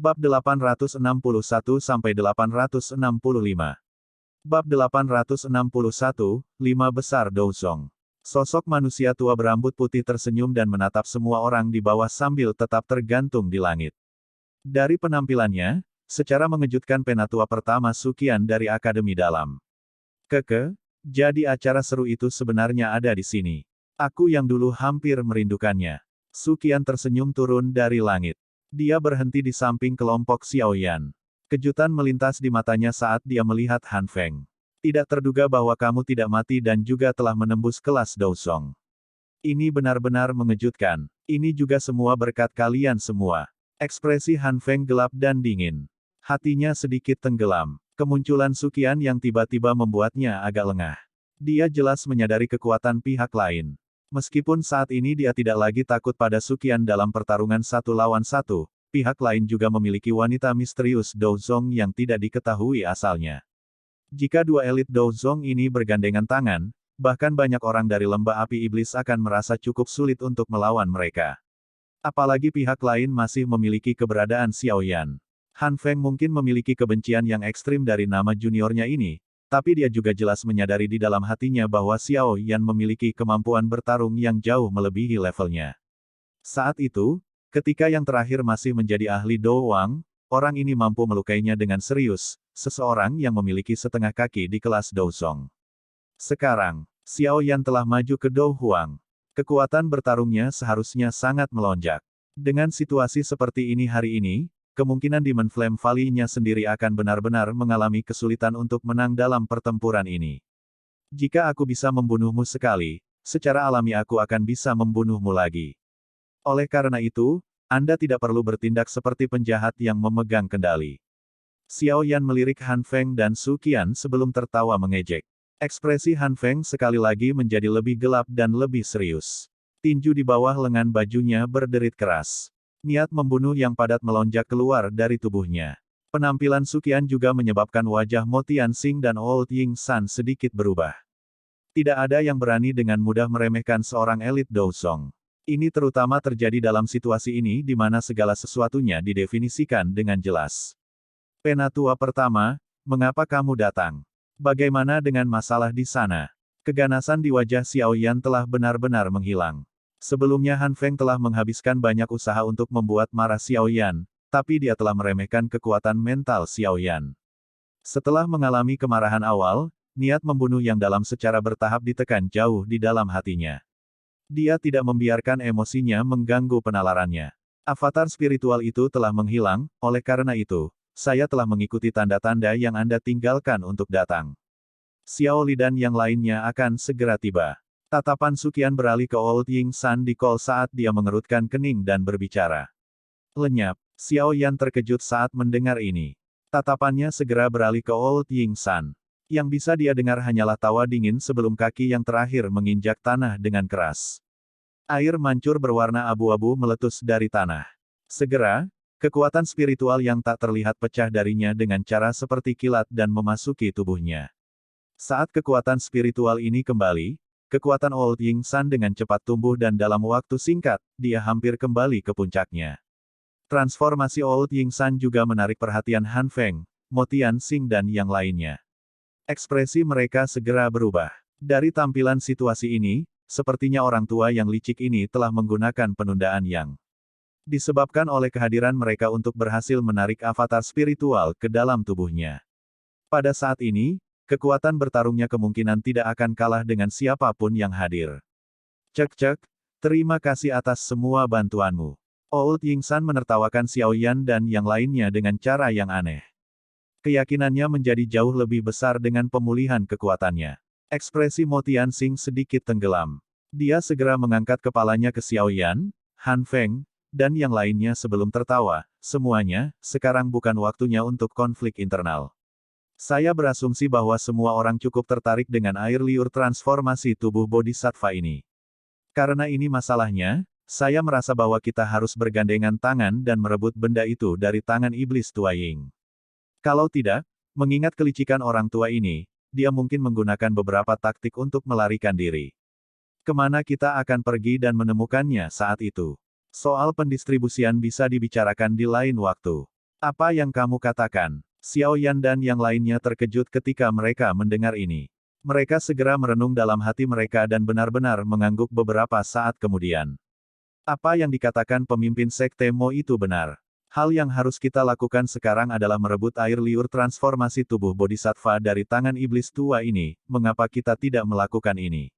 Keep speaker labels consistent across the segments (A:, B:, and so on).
A: Bab 861-865. Bab 861, 5 Besar Douzong. Sosok manusia tua berambut putih tersenyum dan menatap semua orang di bawah sambil tetap tergantung di langit. Dari penampilannya, secara mengejutkan penatua pertama Suqian dari Akademi Dalam. Jadi acara seru itu sebenarnya ada di sini. Aku yang dulu hampir merindukannya. Suqian tersenyum turun dari langit. Dia berhenti di samping kelompok Xiaoyan. Kejutan melintas di matanya saat dia melihat Han Feng. Tidak terduga bahwa kamu tidak mati dan juga telah menembus kelas Douzong. Ini benar-benar mengejutkan. Ini juga semua berkat kalian semua. Ekspresi Han Feng gelap dan dingin. Hatinya sedikit tenggelam. Kemunculan Suqian yang tiba-tiba membuatnya agak lengah. Dia jelas menyadari kekuatan pihak lain. Meskipun saat ini dia tidak lagi takut pada Suqian dalam pertarungan 1 lawan 1, pihak lain juga memiliki wanita misterius Douzong yang tidak diketahui asalnya. Jika dua elit Douzong ini bergandengan tangan, bahkan banyak orang dari lembah api iblis akan merasa cukup sulit untuk melawan mereka. Apalagi pihak lain masih memiliki keberadaan Xiaoyan. Han Feng mungkin memiliki kebencian yang ekstrim dari nama juniornya ini, tapi dia juga jelas menyadari di dalam hatinya bahwa Xiaoyan memiliki kemampuan bertarung yang jauh melebihi levelnya. Saat itu, ketika yang terakhir masih menjadi ahli Do Wang, orang ini mampu melukainya dengan serius, seseorang yang memiliki setengah kaki di kelas Douzong. Sekarang, Xiaoyan telah maju ke Do Huang. Kekuatan bertarungnya seharusnya sangat melonjak. Dengan situasi seperti ini hari ini, kemungkinan Demon Flame Valley-nya sendiri akan benar-benar mengalami kesulitan untuk menang dalam pertempuran ini. Jika aku bisa membunuhmu sekali, secara alami aku akan bisa membunuhmu lagi. Oleh karena itu, Anda tidak perlu bertindak seperti penjahat yang memegang kendali. Xiaoyan melirik Han Feng dan Suqian sebelum tertawa mengejek. Ekspresi Han Feng sekali lagi menjadi lebih gelap dan lebih serius. Tinju di bawah lengan bajunya berderit keras. Niat membunuh yang padat melonjak keluar dari tubuhnya. Penampilan Suqian juga menyebabkan wajah Mo Tianxing dan Old Ying San sedikit berubah. Tidak ada yang berani dengan mudah meremehkan seorang elit Douzong. Ini terutama terjadi dalam situasi ini di mana segala sesuatunya didefinisikan dengan jelas. Penatua pertama, mengapa kamu datang? Bagaimana dengan masalah di sana? Keganasan di wajah Xiaoyan telah benar-benar menghilang. Sebelumnya Han Feng telah menghabiskan banyak usaha untuk membuat marah Xiaoyan, tapi dia telah meremehkan kekuatan mental Xiaoyan. Setelah mengalami kemarahan awal, niat membunuh yang dalam secara bertahap ditekan jauh di dalam hatinya. Dia tidak membiarkan emosinya mengganggu penalarannya. Avatar spiritual itu telah menghilang, oleh karena itu, saya telah mengikuti tanda-tanda yang Anda tinggalkan untuk datang. Xiao Li dan yang lainnya akan segera tiba. Tatapan Suqian beralih ke Old Ying San di kol saat dia mengerutkan kening dan berbicara. Lenyap, Xiaoyan terkejut saat mendengar ini. Tatapannya segera beralih ke Old Ying San. Yang bisa dia dengar hanyalah tawa dingin sebelum kaki yang terakhir menginjak tanah dengan keras. Air mancur berwarna abu-abu meletus dari tanah. Segera, kekuatan spiritual yang tak terlihat pecah darinya dengan cara seperti kilat dan memasuki tubuhnya. Saat kekuatan spiritual ini kembali, kekuatan Old Ying San dengan cepat tumbuh dan dalam waktu singkat, dia hampir kembali ke puncaknya. Transformasi Old Ying San juga menarik perhatian Han Feng, Mo Tianxing dan yang lainnya. Ekspresi mereka segera berubah. Dari tampilan situasi ini, sepertinya orang tua yang licik ini telah menggunakan penundaan yang disebabkan oleh kehadiran mereka untuk berhasil menarik avatar spiritual ke dalam tubuhnya. Pada saat ini, kekuatan bertarungnya kemungkinan tidak akan kalah dengan siapapun yang hadir. Cek, terima kasih atas semua bantuanmu. Old Ying San menertawakan Xiaoyan dan yang lainnya dengan cara yang aneh. Keyakinannya menjadi jauh lebih besar dengan pemulihan kekuatannya. Ekspresi Mo Tianxing sedikit tenggelam. Dia segera mengangkat kepalanya ke Xiaoyan, Han Feng, dan yang lainnya sebelum tertawa. Semuanya, sekarang bukan waktunya untuk konflik internal. Saya berasumsi bahwa semua orang cukup tertarik dengan air liur transformasi tubuh Bodhisattva ini. Karena ini masalahnya, saya merasa bahwa kita harus bergandengan tangan dan merebut benda itu dari tangan iblis tua Ying. Kalau tidak, mengingat kelicikan orang tua ini, dia mungkin menggunakan beberapa taktik untuk melarikan diri. Kemana kita akan pergi dan menemukannya saat itu? Soal pendistribusian bisa dibicarakan di lain waktu. Apa yang kamu katakan? Xiao Yan dan yang lainnya terkejut ketika mereka mendengar ini. Mereka segera merenung dalam hati mereka dan benar-benar mengangguk beberapa saat kemudian. Apa yang dikatakan pemimpin Sekte Mo itu benar. Hal yang harus kita lakukan sekarang adalah merebut air liur transformasi tubuh Bodhisattva dari tangan iblis tua ini. Mengapa kita tidak melakukan ini?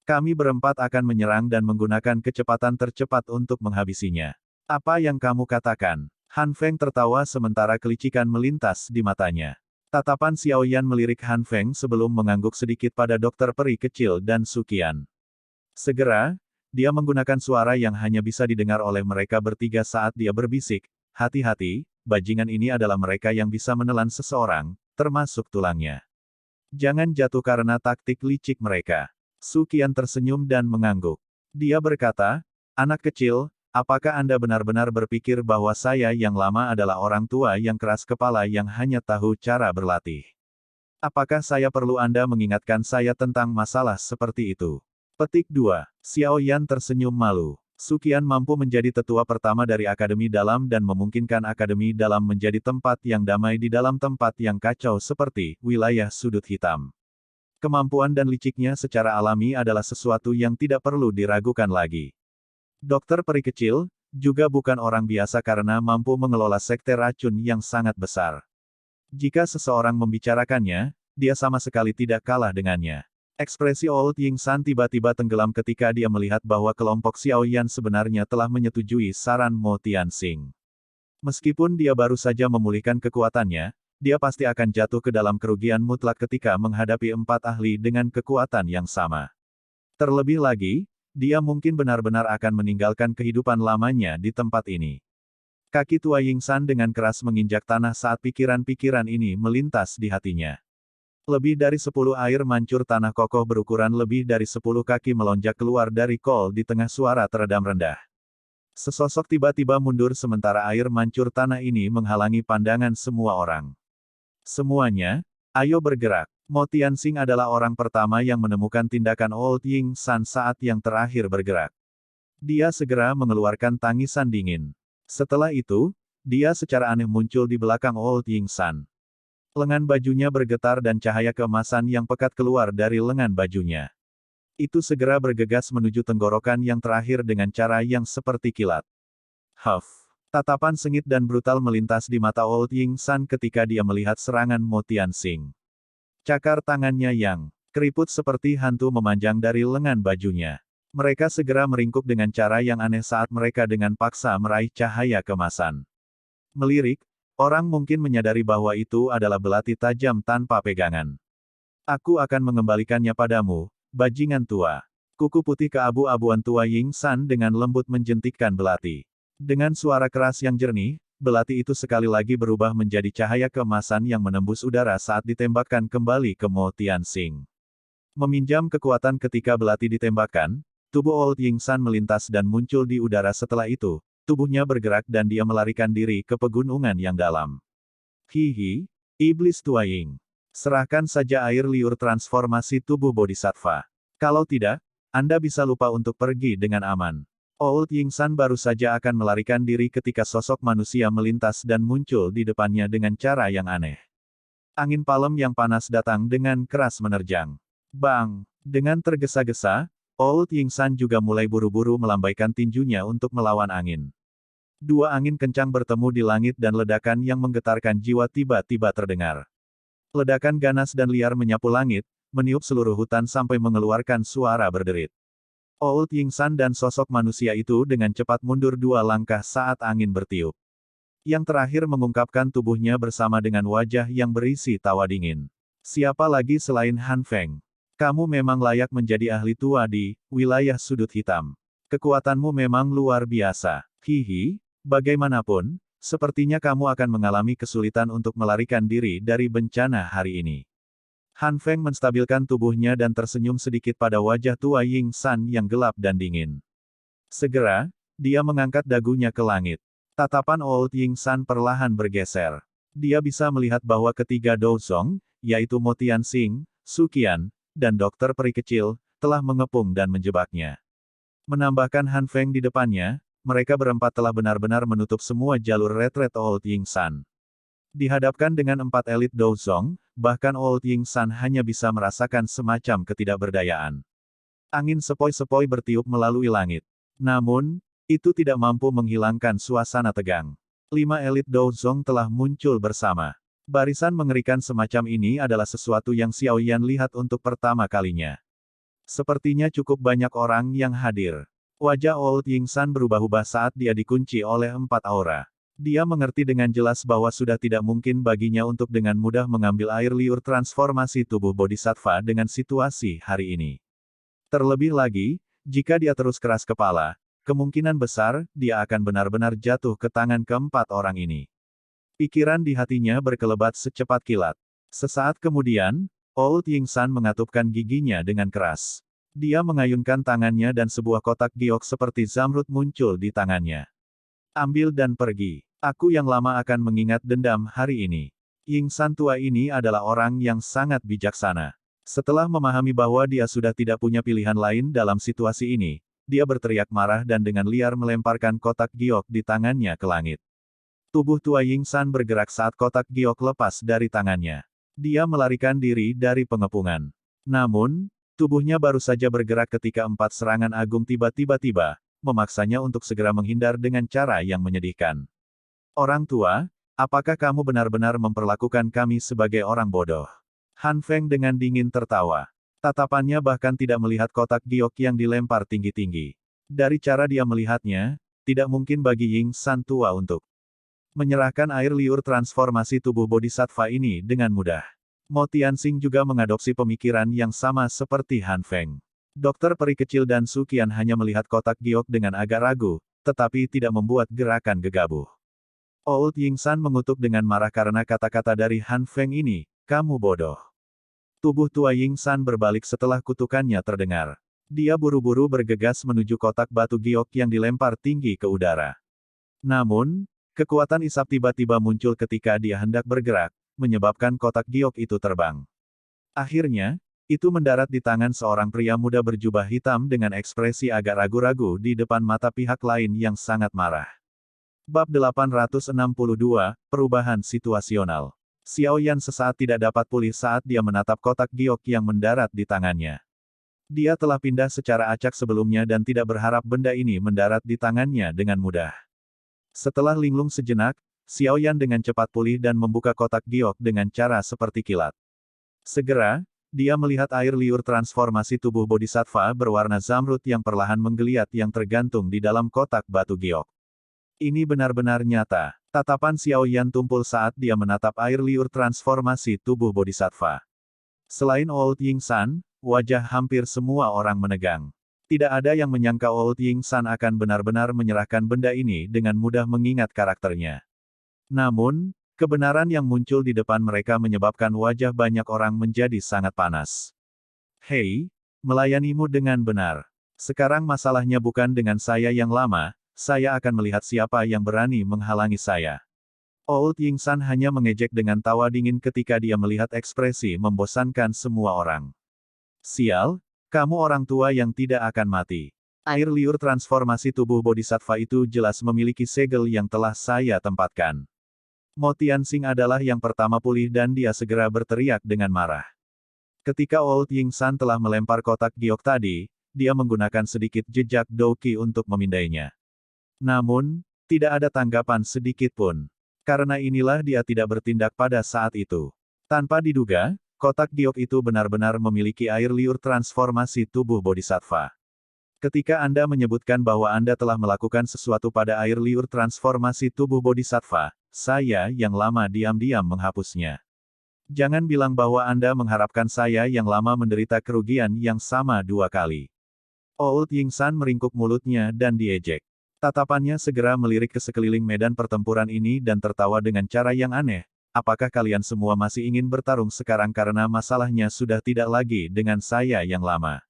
A: Kami berempat akan menyerang dan menggunakan kecepatan tercepat untuk menghabisinya. Apa yang kamu katakan? Han Feng tertawa sementara kelicikan melintas di matanya. Tatapan Xiao Yan melirik Han Feng sebelum mengangguk sedikit pada dokter peri kecil dan Suqian. Segera, dia menggunakan suara yang hanya bisa didengar oleh mereka bertiga saat dia berbisik, hati-hati, bajingan ini adalah mereka yang bisa menelan seseorang, termasuk tulangnya. Jangan jatuh karena taktik licik mereka. Suqian tersenyum dan mengangguk. Dia berkata, anak kecil, apakah Anda benar-benar berpikir bahwa saya yang lama adalah orang tua yang keras kepala yang hanya tahu cara berlatih? Apakah saya perlu Anda mengingatkan saya tentang masalah seperti itu? Petik 2. Xiao Yan tersenyum malu. Suqian mampu menjadi tetua pertama dari Akademi Dalam dan memungkinkan Akademi Dalam menjadi tempat yang damai di dalam tempat yang kacau seperti wilayah sudut hitam. Kemampuan dan liciknya secara alami adalah sesuatu yang tidak perlu diragukan lagi. Dokter peri kecil, juga bukan orang biasa karena mampu mengelola sekte racun yang sangat besar. Jika seseorang membicarakannya, dia sama sekali tidak kalah dengannya. Ekspresi Old Ying San tiba-tiba tenggelam ketika dia melihat bahwa kelompok Xiao Yan sebenarnya telah menyetujui saran Mo Tianxing. Meskipun dia baru saja memulihkan kekuatannya, dia pasti akan jatuh ke dalam kerugian mutlak ketika menghadapi 4 ahli dengan kekuatan yang sama. Terlebih lagi, dia mungkin benar-benar akan meninggalkan kehidupan lamanya di tempat ini. Kaki tua Ying San dengan keras menginjak tanah saat pikiran-pikiran ini melintas di hatinya. Lebih dari 10 air mancur tanah kokoh berukuran lebih dari 10 kaki melonjak keluar dari kol di tengah suara teredam rendah. Sesosok tiba-tiba mundur sementara air mancur tanah ini menghalangi pandangan semua orang. Semuanya, ayo bergerak. Mo Tianxing adalah orang pertama yang menemukan tindakan Old Ying San saat yang terakhir bergerak. Dia segera mengeluarkan tangisan dingin. Setelah itu, dia secara aneh muncul di belakang Old Ying San. Lengan bajunya bergetar dan cahaya keemasan yang pekat keluar dari lengan bajunya. Itu segera bergegas menuju tenggorokan yang terakhir dengan cara yang seperti kilat. Huff! Tatapan sengit dan brutal melintas di mata Old Ying San ketika dia melihat serangan Mo Tianxing. Cakar tangannya yang keriput seperti hantu memanjang dari lengan bajunya. Mereka segera meringkuk dengan cara yang aneh saat mereka dengan paksa meraih cahaya kemasan. Melirik, orang mungkin menyadari bahwa itu adalah belati tajam tanpa pegangan. Aku akan mengembalikannya padamu, bajingan tua. Kuku putih keabu-abuan tua Ying San dengan lembut menjentikkan belati. Dengan suara keras yang jernih, belati itu sekali lagi berubah menjadi cahaya keemasan yang menembus udara saat ditembakkan kembali ke Mo Tianxing. Meminjam kekuatan ketika belati ditembakkan, tubuh Old Ying San melintas dan muncul di udara setelah itu, tubuhnya bergerak dan dia melarikan diri ke pegunungan yang dalam. Hihi, iblis tua Ying. Serahkan saja air liur transformasi tubuh Bodhisattva. Kalau tidak, Anda bisa lupa untuk pergi dengan aman. Old Ying San baru saja akan melarikan diri ketika sosok manusia melintas dan muncul di depannya dengan cara yang aneh. Angin palem yang panas datang dengan keras menerjang. Bang! Dengan tergesa-gesa, Old Ying San juga mulai buru-buru melambaikan tinjunya untuk melawan angin. Dua angin kencang bertemu di langit dan ledakan yang menggetarkan jiwa tiba-tiba terdengar. Ledakan ganas dan liar menyapu langit, meniup seluruh hutan sampai mengeluarkan suara berderit. Old Ying San dan sosok manusia itu dengan cepat mundur 2 langkah saat angin bertiup. Yang terakhir mengungkapkan tubuhnya bersama dengan wajah yang berisi tawa dingin. Siapa lagi selain Han Feng? Kamu memang layak menjadi ahli tua di wilayah sudut hitam. Kekuatanmu memang luar biasa. Hihi, bagaimanapun, sepertinya kamu akan mengalami kesulitan untuk melarikan diri dari bencana hari ini. Han Feng menstabilkan tubuhnya dan tersenyum sedikit pada wajah tua Ying San yang gelap dan dingin. Segera, dia mengangkat dagunya ke langit. Tatapan Old Ying San perlahan bergeser. Dia bisa melihat bahwa ketiga Douzong, yaitu Mo Tianxing, Suqian, dan dokter peri kecil, telah mengepung dan menjebaknya. Menambahkan Han Feng di depannya, mereka berempat telah benar-benar menutup semua jalur retret Old Ying San. Dihadapkan dengan 4 elit Douzong, bahkan Old Ying San hanya bisa merasakan semacam ketidakberdayaan. Angin sepoi-sepoi bertiup melalui langit. Namun, itu tidak mampu menghilangkan suasana tegang. 5 elit Douzong telah muncul bersama. Barisan mengerikan semacam ini adalah sesuatu yang Xiao Yan lihat untuk pertama kalinya. Sepertinya cukup banyak orang yang hadir. Wajah Old Ying San berubah-ubah saat dia dikunci oleh 4 aura. Dia mengerti dengan jelas bahwa sudah tidak mungkin baginya untuk dengan mudah mengambil air liur transformasi tubuh Bodhisattva dengan situasi hari ini. Terlebih lagi, jika dia terus keras kepala, kemungkinan besar, dia akan benar-benar jatuh ke tangan keempat orang ini. Pikiran di hatinya berkelebat secepat kilat. Sesaat kemudian, Old Ying San mengatupkan giginya dengan keras. Dia mengayunkan tangannya dan sebuah kotak giok seperti zamrud muncul di tangannya. Ambil dan pergi. Aku yang lama akan mengingat dendam hari ini. Ying San tua ini adalah orang yang sangat bijaksana. Setelah memahami bahwa dia sudah tidak punya pilihan lain dalam situasi ini, dia berteriak marah dan dengan liar melemparkan kotak giok di tangannya ke langit. Tubuh tua Ying San bergerak saat kotak giok lepas dari tangannya. Dia melarikan diri dari pengepungan. Namun, tubuhnya baru saja bergerak ketika 4 serangan agung tiba-tiba, memaksanya untuk segera menghindar dengan cara yang menyedihkan. Orang tua, apakah kamu benar-benar memperlakukan kami sebagai orang bodoh? Han Feng dengan dingin tertawa. Tatapannya bahkan tidak melihat kotak giok yang dilempar tinggi-tinggi. Dari cara dia melihatnya, tidak mungkin bagi Ying San tua untuk menyerahkan air liur transformasi tubuh Bodhisattva ini dengan mudah. Mo Tianxing juga mengadopsi pemikiran yang sama seperti Han Feng. Dokter peri kecil dan Su Qian hanya melihat kotak giok dengan agak ragu, tetapi tidak membuat gerakan gegabah. Old Ying San mengutuk dengan marah karena kata-kata dari Han Feng ini, kamu bodoh. Tubuh tua Ying San berbalik setelah kutukannya terdengar. Dia buru-buru bergegas menuju kotak batu giok yang dilempar tinggi ke udara. Namun, kekuatan isap tiba-tiba muncul ketika dia hendak bergerak, menyebabkan kotak giok itu terbang. Akhirnya, itu mendarat di tangan seorang pria muda berjubah hitam dengan ekspresi agak ragu-ragu di depan mata pihak lain yang sangat marah. Bab 862, Perubahan Situasional. Xiao Yan sesaat tidak dapat pulih saat dia menatap kotak giok yang mendarat di tangannya. Dia telah pindah secara acak sebelumnya dan tidak berharap benda ini mendarat di tangannya dengan mudah. Setelah linglung sejenak, Xiao Yan dengan cepat pulih dan membuka kotak giok dengan cara seperti kilat. Segera, dia melihat air liur transformasi tubuh Bodhisattva berwarna zamrud yang perlahan menggeliat yang tergantung di dalam kotak batu giok. Ini benar-benar nyata. Tatapan Xiao Yan tumpul saat dia menatap air liur transformasi tubuh Bodhisattva. Selain Old Ying San, wajah hampir semua orang menegang. Tidak ada yang menyangka Old Ying San akan benar-benar menyerahkan benda ini dengan mudah mengingat karakternya. Namun, kebenaran yang muncul di depan mereka menyebabkan wajah banyak orang menjadi sangat panas. Hei, melayanimu dengan benar. Sekarang masalahnya bukan dengan saya yang lama, saya akan melihat siapa yang berani menghalangi saya. Old Ying San hanya mengejek dengan tawa dingin ketika dia melihat ekspresi membosankan semua orang. Sial, kamu orang tua yang tidak akan mati. Air liur transformasi tubuh Bodhisattva itu jelas memiliki segel yang telah saya tempatkan. Mo Tianxing adalah yang pertama pulih dan dia segera berteriak dengan marah. Ketika Old Ying San telah melempar kotak giok tadi, dia menggunakan sedikit jejak Douqi untuk memindainya. Namun, tidak ada tanggapan sedikit pun. Karena inilah dia tidak bertindak pada saat itu. Tanpa diduga, kotak giok itu benar-benar memiliki air liur transformasi tubuh Bodhisattva. Ketika Anda menyebutkan bahwa Anda telah melakukan sesuatu pada air liur transformasi tubuh Bodhisattva, saya yang lama diam-diam menghapusnya. Jangan bilang bahwa Anda mengharapkan saya yang lama menderita kerugian yang sama 2 kali. Old Ying San meringkuk mulutnya dan diejek. Tatapannya segera melirik ke sekeliling medan pertempuran ini dan tertawa dengan cara yang aneh. Apakah kalian semua masih ingin bertarung sekarang karena masalahnya sudah tidak lagi dengan saya yang lama?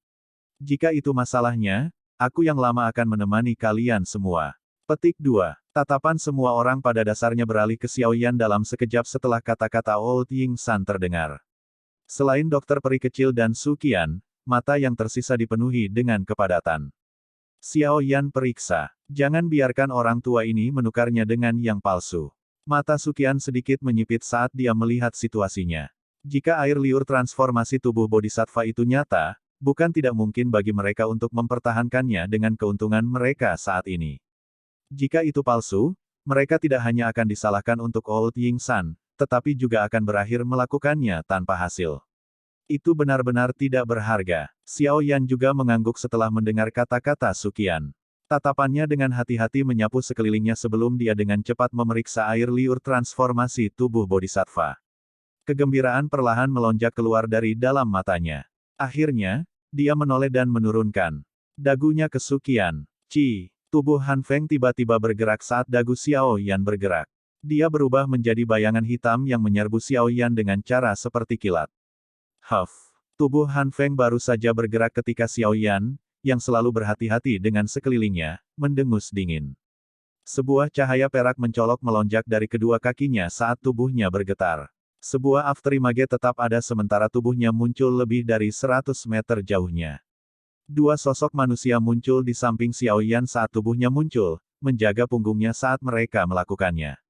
A: Jika itu masalahnya, aku yang lama akan menemani kalian semua. Petik 2. Tatapan semua orang pada dasarnya beralih ke Xiao Yan dalam sekejap setelah kata-kata Old Ying San terdengar. Selain dokter peri kecil dan Su Qian, mata yang tersisa dipenuhi dengan kepadatan. Xiao Yan periksa. Jangan biarkan orang tua ini menukarnya dengan yang palsu. Mata Suqian sedikit menyipit saat dia melihat situasinya. Jika air liur transformasi tubuh bodhisattva itu nyata, bukan tidak mungkin bagi mereka untuk mempertahankannya dengan keuntungan mereka saat ini. Jika itu palsu, mereka tidak hanya akan disalahkan untuk Old Ying San, tetapi juga akan berakhir melakukannya tanpa hasil. Itu benar-benar tidak berharga. Xiao Yan juga mengangguk setelah mendengar kata-kata Suqian. Tatapannya dengan hati-hati menyapu sekelilingnya sebelum dia dengan cepat memeriksa air liur transformasi tubuh bodhisattva. Kegembiraan perlahan melonjak keluar dari dalam matanya. Akhirnya, dia menoleh dan menurunkan dagunya ke Suqian. Tubuh Han Feng tiba-tiba bergerak saat dagu Xiao Yan bergerak. Dia berubah menjadi bayangan hitam yang menyerbu Xiao Yan dengan cara seperti kilat. Tubuh Han Feng baru saja bergerak ketika Xiao Yan, yang selalu berhati-hati dengan sekelilingnya, mendengus dingin. Sebuah cahaya perak mencolok melonjak dari kedua kakinya saat tubuhnya bergetar. Sebuah afterimage tetap ada sementara tubuhnya muncul lebih dari 100 meter jauhnya. Dua sosok manusia muncul di samping Xiao Yan saat tubuhnya muncul, menjaga punggungnya saat mereka melakukannya.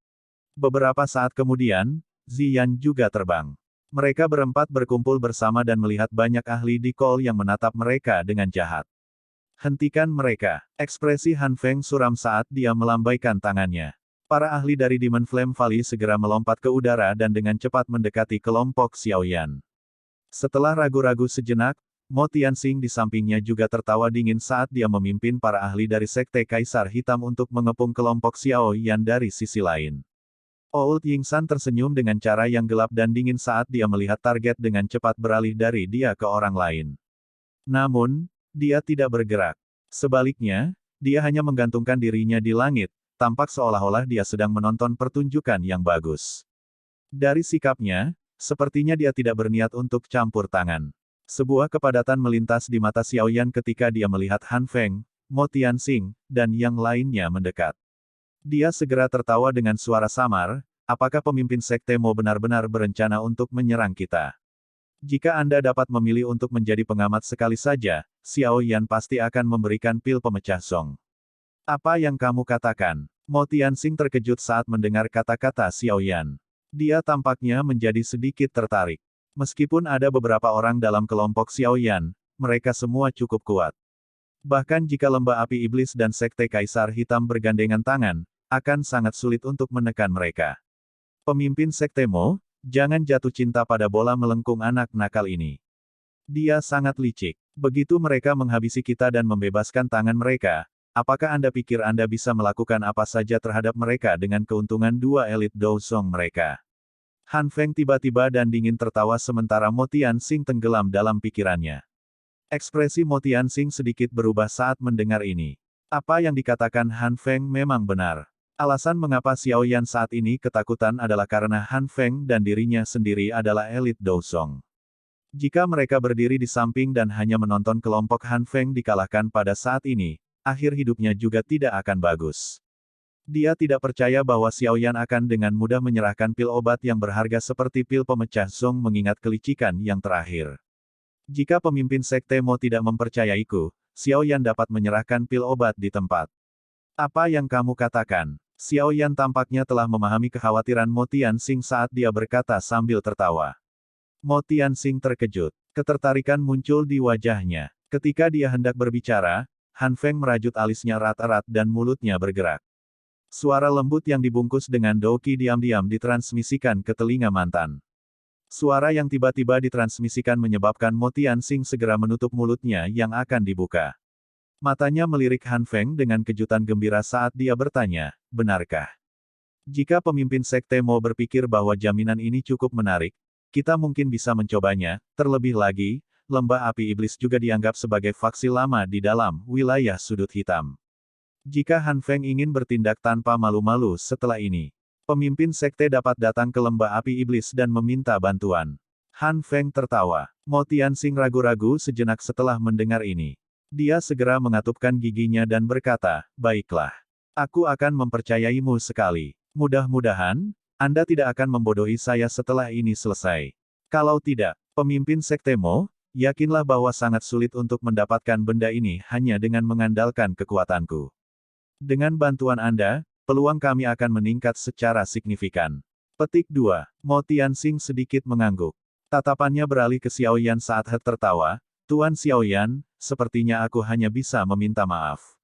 A: Beberapa saat kemudian, Ziyan juga terbang. Mereka berempat berkumpul bersama dan melihat banyak ahli di Call yang menatap mereka dengan jahat. Hentikan mereka. Ekspresi Han Feng suram saat dia melambaikan tangannya. Para ahli dari Demon Flame Valley segera melompat ke udara dan dengan cepat mendekati kelompok Xiao Yan. Setelah ragu-ragu sejenak, Mo Tianxing di sampingnya juga tertawa dingin saat dia memimpin para ahli dari Sekte Kaisar Hitam untuk mengepung kelompok Xiao Yan dari sisi lain. Old Ying San tersenyum dengan cara yang gelap dan dingin saat dia melihat target dengan cepat beralih dari dia ke orang lain. Namun, dia tidak bergerak. Sebaliknya, dia hanya menggantungkan dirinya di langit, tampak seolah-olah dia sedang menonton pertunjukan yang bagus. Dari sikapnya, sepertinya dia tidak berniat untuk campur tangan. Sebuah kepadatan melintas di mata Xiao Yan ketika dia melihat Han Feng, Mo Tianxing, dan yang lainnya mendekat. Dia segera tertawa dengan suara samar, apakah pemimpin Sekte Mo benar-benar berencana untuk menyerang kita? Jika Anda dapat memilih untuk menjadi pengamat sekali saja, Xiao Yan pasti akan memberikan pil pemecah zong. Apa yang kamu katakan? Mo Tianxing terkejut saat mendengar kata-kata Xiao Yan. Dia tampaknya menjadi sedikit tertarik. Meskipun ada beberapa orang dalam kelompok Xiao Yan, mereka semua cukup kuat. Bahkan jika lembah api iblis dan Sekte Kaisar Hitam bergandengan tangan, akan sangat sulit untuk menekan mereka. Pemimpin Sekte Mo, jangan jatuh cinta pada bola melengkung anak nakal ini. Dia sangat licik. Begitu mereka menghabisi kita dan membebaskan tangan mereka, apakah Anda pikir Anda bisa melakukan apa saja terhadap mereka dengan keuntungan dua elit Douzong mereka? Han Feng tiba-tiba dan dingin tertawa sementara Mo Tianxing tenggelam dalam pikirannya. Ekspresi Mo Tianxing sedikit berubah saat mendengar ini. Apa yang dikatakan Han Feng memang benar. Alasan mengapa Xiao Yan saat ini ketakutan adalah karena Han Feng dan dirinya sendiri adalah elit Douzong. Jika mereka berdiri di samping dan hanya menonton kelompok Han Feng dikalahkan pada saat ini, akhir hidupnya juga tidak akan bagus. Dia tidak percaya bahwa Xiao Yan akan dengan mudah menyerahkan pil obat yang berharga seperti pil pemecah zong mengingat kelicikan yang terakhir. Jika pemimpin Sekte Mo tidak mempercayaiku, Xiao Yan dapat menyerahkan pil obat di tempat. Apa yang kamu katakan? Xiao Yan tampaknya telah memahami kekhawatiran Mo Tianxing saat dia berkata sambil tertawa. Mo Tianxing terkejut. Ketertarikan muncul di wajahnya. Ketika dia hendak berbicara, Han Feng merajut alisnya erat-erat dan mulutnya bergerak. Suara lembut yang dibungkus dengan douqi diam-diam ditransmisikan ke telinga mantan. Suara yang tiba-tiba ditransmisikan menyebabkan Mo Tianxing segera menutup mulutnya yang akan dibuka. Matanya melirik Han Feng dengan kejutan gembira saat dia bertanya, benarkah? Jika pemimpin Sekte Mo berpikir bahwa jaminan ini cukup menarik, kita mungkin bisa mencobanya. Terlebih lagi, lembah api iblis juga dianggap sebagai faksi lama di dalam wilayah sudut hitam. Jika Han Feng ingin bertindak tanpa malu-malu setelah ini, pemimpin sekte dapat datang ke lembah api iblis dan meminta bantuan. Han Feng tertawa. Mo Tianxing ragu-ragu sejenak setelah mendengar ini. Dia segera mengatupkan giginya dan berkata, baiklah. Aku akan mempercayaimu sekali. Mudah-mudahan, Anda tidak akan membodohi saya setelah ini selesai. Kalau tidak, pemimpin Sekte Mo, Yakinlah bahwa sangat sulit untuk mendapatkan benda ini hanya dengan mengandalkan kekuatanku. Dengan bantuan Anda, peluang kami akan meningkat secara signifikan. Petik 2. Mo Tianxing sedikit mengangguk. Tatapannya beralih ke Xiaoyan saat He tertawa. Tuan Xiaoyan, sepertinya aku hanya bisa meminta maaf.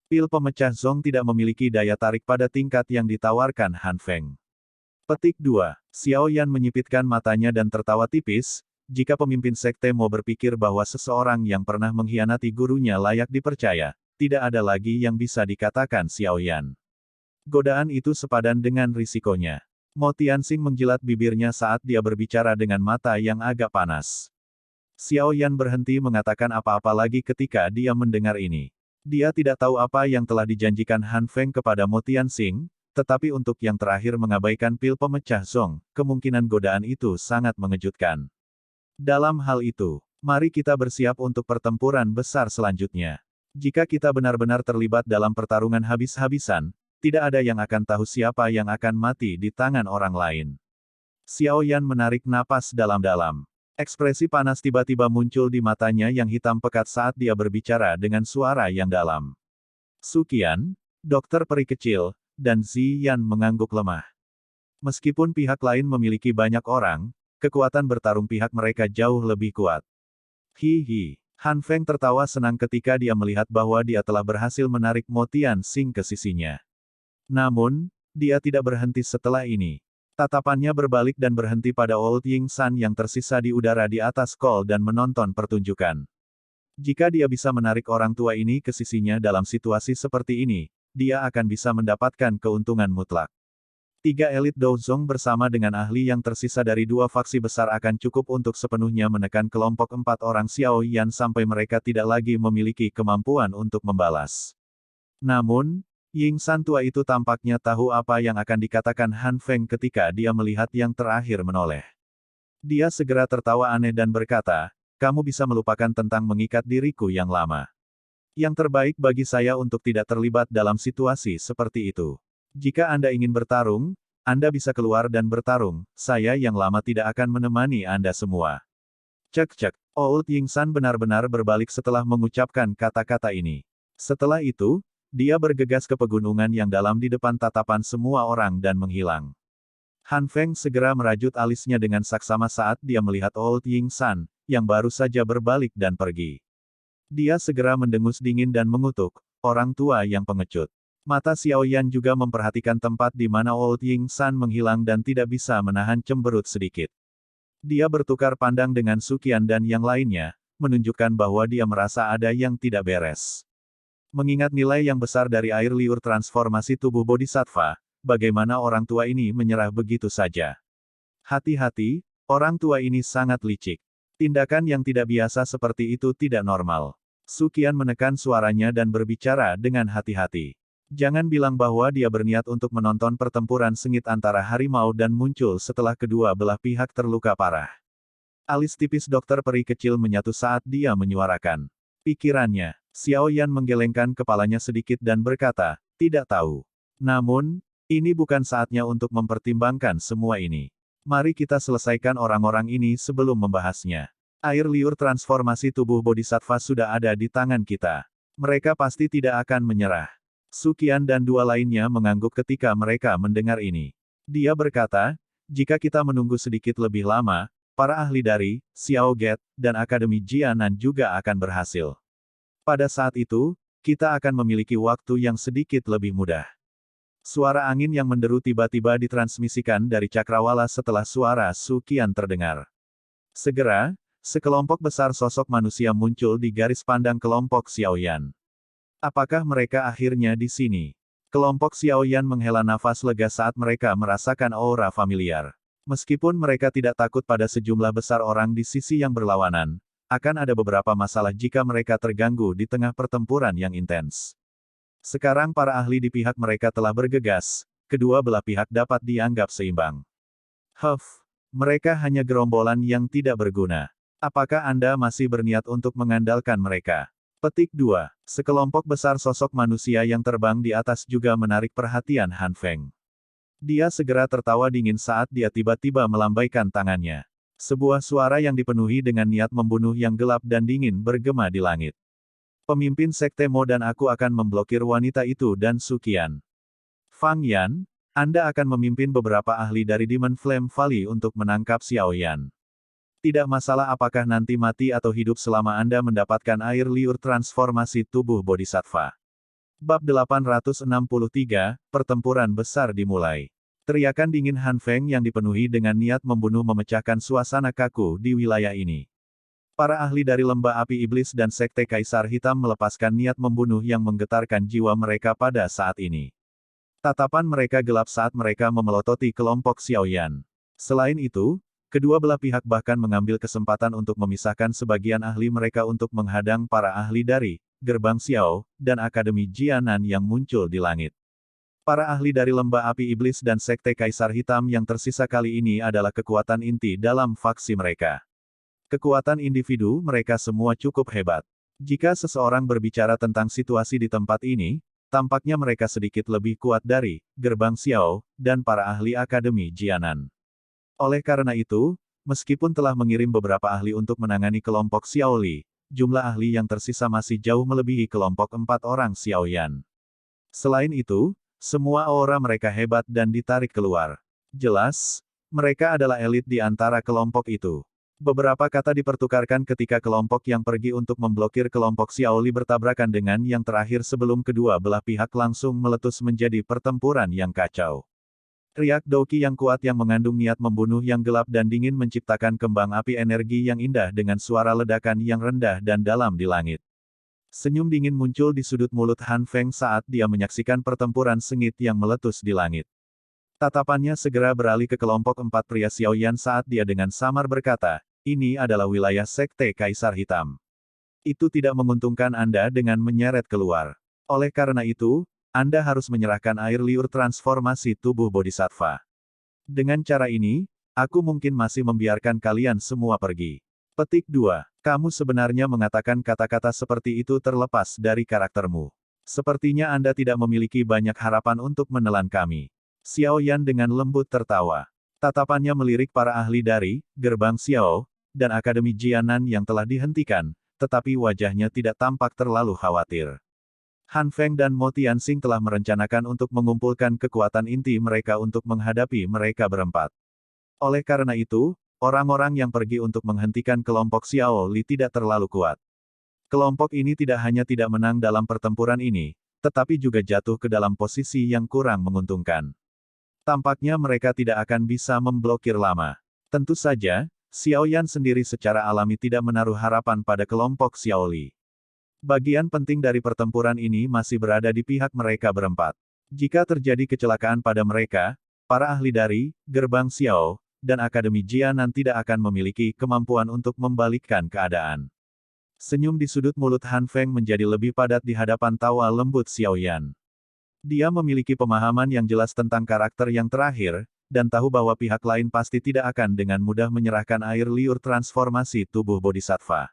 A: Pil pemecah Zong tidak memiliki daya tarik pada tingkat yang ditawarkan Han Feng. Petik 2. Xiaoyan menyipitkan matanya dan tertawa tipis. Jika pemimpin sekte mau berpikir bahwa seseorang yang pernah mengkhianati gurunya layak dipercaya, tidak ada lagi yang bisa dikatakan Xiaoyan. Godaan itu sepadan dengan risikonya. Mo Tianxing menjilat bibirnya saat dia berbicara dengan mata yang agak panas. Xiaoyan berhenti mengatakan apa-apa lagi ketika dia mendengar ini. Dia tidak tahu apa yang telah dijanjikan Han Feng kepada Mo Tianxing, tetapi untuk yang terakhir mengabaikan pil pemecah Zong, kemungkinan godaan itu sangat mengejutkan. Dalam hal itu, mari kita bersiap untuk pertempuran besar selanjutnya. Jika kita benar-benar terlibat dalam pertarungan habis-habisan, tidak ada yang akan tahu siapa yang akan mati di tangan orang lain. Xiaoyan menarik napas dalam-dalam. Ekspresi panas tiba-tiba muncul di matanya yang hitam pekat saat dia berbicara dengan suara yang dalam. Suqian, dokter peri kecil, dan Ziyan mengangguk lemah. Meskipun pihak lain memiliki banyak orang, kekuatan bertarung pihak mereka jauh lebih kuat. Hihi. Han Feng tertawa senang ketika dia melihat bahwa dia telah berhasil menarik Mo Tianxing ke sisinya. Namun, dia tidak berhenti setelah ini. Tatapannya berbalik dan berhenti pada Old Ying San yang tersisa di udara di atas kol dan menonton pertunjukan. Jika dia bisa menarik orang tua ini ke sisinya dalam situasi seperti ini, dia akan bisa mendapatkan keuntungan mutlak. 3 elit Douzong bersama dengan ahli yang tersisa dari 2 faksi besar akan cukup untuk sepenuhnya menekan kelompok 4 orang Xiaoyan sampai mereka tidak lagi memiliki kemampuan untuk membalas. Namun, Ying San tua itu tampaknya tahu apa yang akan dikatakan Han Feng ketika dia melihat yang terakhir menoleh. Dia segera tertawa aneh dan berkata, "Kamu bisa melupakan tentang mengikat diriku yang lama. Yang terbaik bagi saya untuk tidak terlibat dalam situasi seperti itu. Jika Anda ingin bertarung, Anda bisa keluar dan bertarung, saya yang lama tidak akan menemani Anda semua." Cek-cek, Old Ying San benar-benar berbalik setelah mengucapkan kata-kata ini. Setelah itu, dia bergegas ke pegunungan yang dalam di depan tatapan semua orang dan menghilang. Han Feng segera merajut alisnya dengan saksama saat dia melihat Old Ying San, yang baru saja berbalik dan pergi. Dia segera mendengus dingin dan mengutuk, orang tua yang pengecut. Mata Xiaoyan juga memperhatikan tempat di mana Old Ying San menghilang dan tidak bisa menahan cemberut sedikit. Dia bertukar pandang dengan Suqian dan yang lainnya, menunjukkan bahwa dia merasa ada yang tidak beres. Mengingat nilai yang besar dari air liur transformasi tubuh Bodhisattva, bagaimana orang tua ini menyerah begitu saja? Hati-hati, orang tua ini sangat licik. Tindakan yang tidak biasa seperti itu tidak normal. Suqian menekan suaranya dan berbicara dengan hati-hati. Jangan bilang bahwa dia berniat untuk menonton pertempuran sengit antara harimau dan muncul setelah kedua belah pihak terluka parah. Alis tipis dokter peri kecil menyatu saat dia menyuarakan pikirannya. Xiaoyan menggelengkan kepalanya sedikit dan berkata, "Tidak tahu. Namun, ini bukan saatnya untuk mempertimbangkan semua ini. Mari kita selesaikan orang-orang ini sebelum membahasnya. Air liur transformasi tubuh Bodhisattva sudah ada di tangan kita. Mereka pasti tidak akan menyerah." Suqian dan 2 lainnya mengangguk ketika mereka mendengar ini. Dia berkata, "Jika kita menunggu sedikit lebih lama, para ahli dari Xiao Get dan Akademi Jianan juga akan berhasil. Pada saat itu, kita akan memiliki waktu yang sedikit lebih mudah." Suara angin yang menderu tiba-tiba ditransmisikan dari cakrawala setelah suara Suqian terdengar. Segera, sekelompok besar sosok manusia muncul di garis pandang kelompok Xiaoyan. Apakah mereka akhirnya di sini? Kelompok Xiaoyan menghela nafas lega saat mereka merasakan aura familiar. Meskipun mereka tidak takut pada sejumlah besar orang di sisi yang berlawanan, akan ada beberapa masalah jika mereka terganggu di tengah pertempuran yang intens. Sekarang para ahli di pihak mereka telah bergegas, kedua belah pihak dapat dianggap seimbang. Mereka hanya gerombolan yang tidak berguna. Apakah Anda masih berniat untuk mengandalkan mereka? Petik 2. Sekelompok besar sosok manusia yang terbang di atas juga menarik perhatian Han Feng. Dia segera tertawa dingin saat dia tiba-tiba melambaikan tangannya. Sebuah suara yang dipenuhi dengan niat membunuh yang gelap dan dingin bergema di langit. Pemimpin Sekte Mo dan aku akan memblokir wanita itu dan Suqian. Fang Yan, Anda akan memimpin beberapa ahli dari Demon Flame Valley untuk menangkap Xiao Yan. Tidak masalah apakah nanti mati atau hidup selama Anda mendapatkan air liur transformasi tubuh Bodhisattva. Bab 863, Pertempuran Besar dimulai. Teriakan dingin Han Feng yang dipenuhi dengan niat membunuh memecahkan suasana kaku di wilayah ini. Para ahli dari Lembah Api Iblis dan Sekte Kaisar Hitam melepaskan niat membunuh yang menggetarkan jiwa mereka pada saat ini. Tatapan mereka gelap saat mereka memelototi kelompok Xiao Yan. Selain itu, kedua belah pihak bahkan mengambil kesempatan untuk memisahkan sebagian ahli mereka untuk menghadang para ahli dari Gerbang Xiao dan Akademi Jianan yang muncul di langit. Para ahli dari Lembah Api Iblis dan Sekte Kaisar Hitam yang tersisa kali ini adalah kekuatan inti dalam faksi mereka. Kekuatan individu mereka semua cukup hebat. Jika seseorang berbicara tentang situasi di tempat ini, tampaknya mereka sedikit lebih kuat dari Gerbang Xiao dan para ahli Akademi Jianan. Oleh karena itu, meskipun telah mengirim beberapa ahli untuk menangani kelompok Xiao Li, jumlah ahli yang tersisa masih jauh melebihi kelompok 4 orang Xiao Yan. Selain itu, semua aura mereka hebat dan ditarik keluar. Jelas, mereka adalah elit di antara kelompok itu. Beberapa kata dipertukarkan ketika kelompok yang pergi untuk memblokir kelompok Xiao Li bertabrakan dengan yang terakhir sebelum kedua belah pihak langsung meletus menjadi pertempuran yang kacau. Riak Douqi yang kuat yang mengandung niat membunuh yang gelap dan dingin menciptakan kembang api energi yang indah dengan suara ledakan yang rendah dan dalam di langit. Senyum dingin muncul di sudut mulut Han Feng saat dia menyaksikan pertempuran sengit yang meletus di langit. Tatapannya segera beralih ke kelompok 4 pria Xiao Yan saat dia dengan samar berkata, ini adalah wilayah Sekte Kaisar Hitam. Itu tidak menguntungkan Anda dengan menyeret keluar. Oleh karena itu, Anda harus menyerahkan air liur transformasi tubuh Bodhisattva. Dengan cara ini, aku mungkin masih membiarkan kalian semua pergi. Petik 2. Kamu sebenarnya mengatakan kata-kata seperti itu terlepas dari karaktermu. Sepertinya Anda tidak memiliki banyak harapan untuk menelan kami. Xiao Yan dengan lembut tertawa. Tatapannya melirik para ahli dari Gerbang Xiao dan Akademi Jianan yang telah dihentikan, tetapi wajahnya tidak tampak terlalu khawatir. Han Feng dan Mo Tianxing telah merencanakan untuk mengumpulkan kekuatan inti mereka untuk menghadapi mereka berempat. Oleh karena itu, orang-orang yang pergi untuk menghentikan kelompok Xiao Li tidak terlalu kuat. Kelompok ini tidak hanya tidak menang dalam pertempuran ini, tetapi juga jatuh ke dalam posisi yang kurang menguntungkan. Tampaknya mereka tidak akan bisa memblokir lama. Tentu saja, Xiao Yan sendiri secara alami tidak menaruh harapan pada kelompok Xiao Li. Bagian penting dari pertempuran ini masih berada di pihak mereka berempat. Jika terjadi kecelakaan pada mereka, para ahli dari Gerbang Xiao dan Akademi Jianan tidak akan memiliki kemampuan untuk membalikkan keadaan. Senyum di sudut mulut Han Feng menjadi lebih padat di hadapan tawa lembut Xiao Yan. Dia memiliki pemahaman yang jelas tentang karakter yang terakhir, dan tahu bahwa pihak lain pasti tidak akan dengan mudah menyerahkan air liur transformasi tubuh Bodhisattva.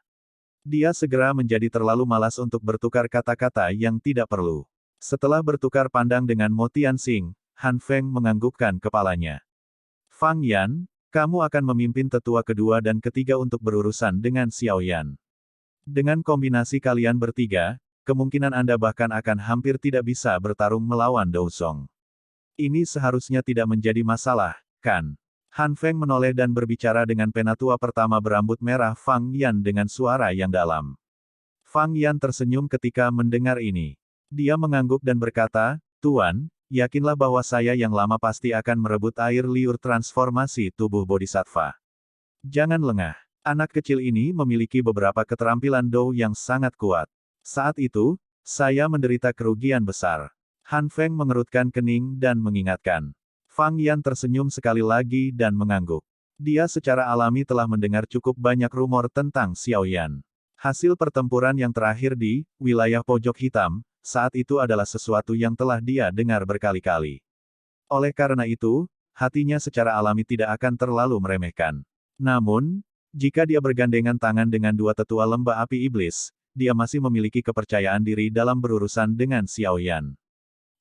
A: Dia segera menjadi terlalu malas untuk bertukar kata-kata yang tidak perlu. Setelah bertukar pandang dengan Mo Tianxing, Han Feng menganggukkan kepalanya. Fang Yan, kamu akan memimpin tetua kedua dan ketiga untuk berurusan dengan Xiao Yan. Dengan kombinasi kalian bertiga, kemungkinan Anda bahkan akan hampir tidak bisa bertarung melawan Dou Song. Ini seharusnya tidak menjadi masalah, kan? Han Feng menoleh dan berbicara dengan penatua pertama berambut merah Fang Yan dengan suara yang dalam. Fang Yan tersenyum ketika mendengar ini. Dia mengangguk dan berkata, Tuan, yakinlah bahwa saya yang lama pasti akan merebut air liur transformasi tubuh Bodhisattva. Jangan lengah. Anak kecil ini memiliki beberapa keterampilan Dou yang sangat kuat. Saat itu, saya menderita kerugian besar. Han Feng mengerutkan kening dan mengingatkan. Fang Yan tersenyum sekali lagi dan mengangguk. Dia secara alami telah mendengar cukup banyak rumor tentang Xiao Yan. Hasil pertempuran yang terakhir di wilayah pojok hitam, saat itu adalah sesuatu yang telah dia dengar berkali-kali. Oleh karena itu, hatinya secara alami tidak akan terlalu meremehkan. Namun, jika dia bergandengan tangan dengan dua tetua lembah api iblis, dia masih memiliki kepercayaan diri dalam berurusan dengan Xiao Yan.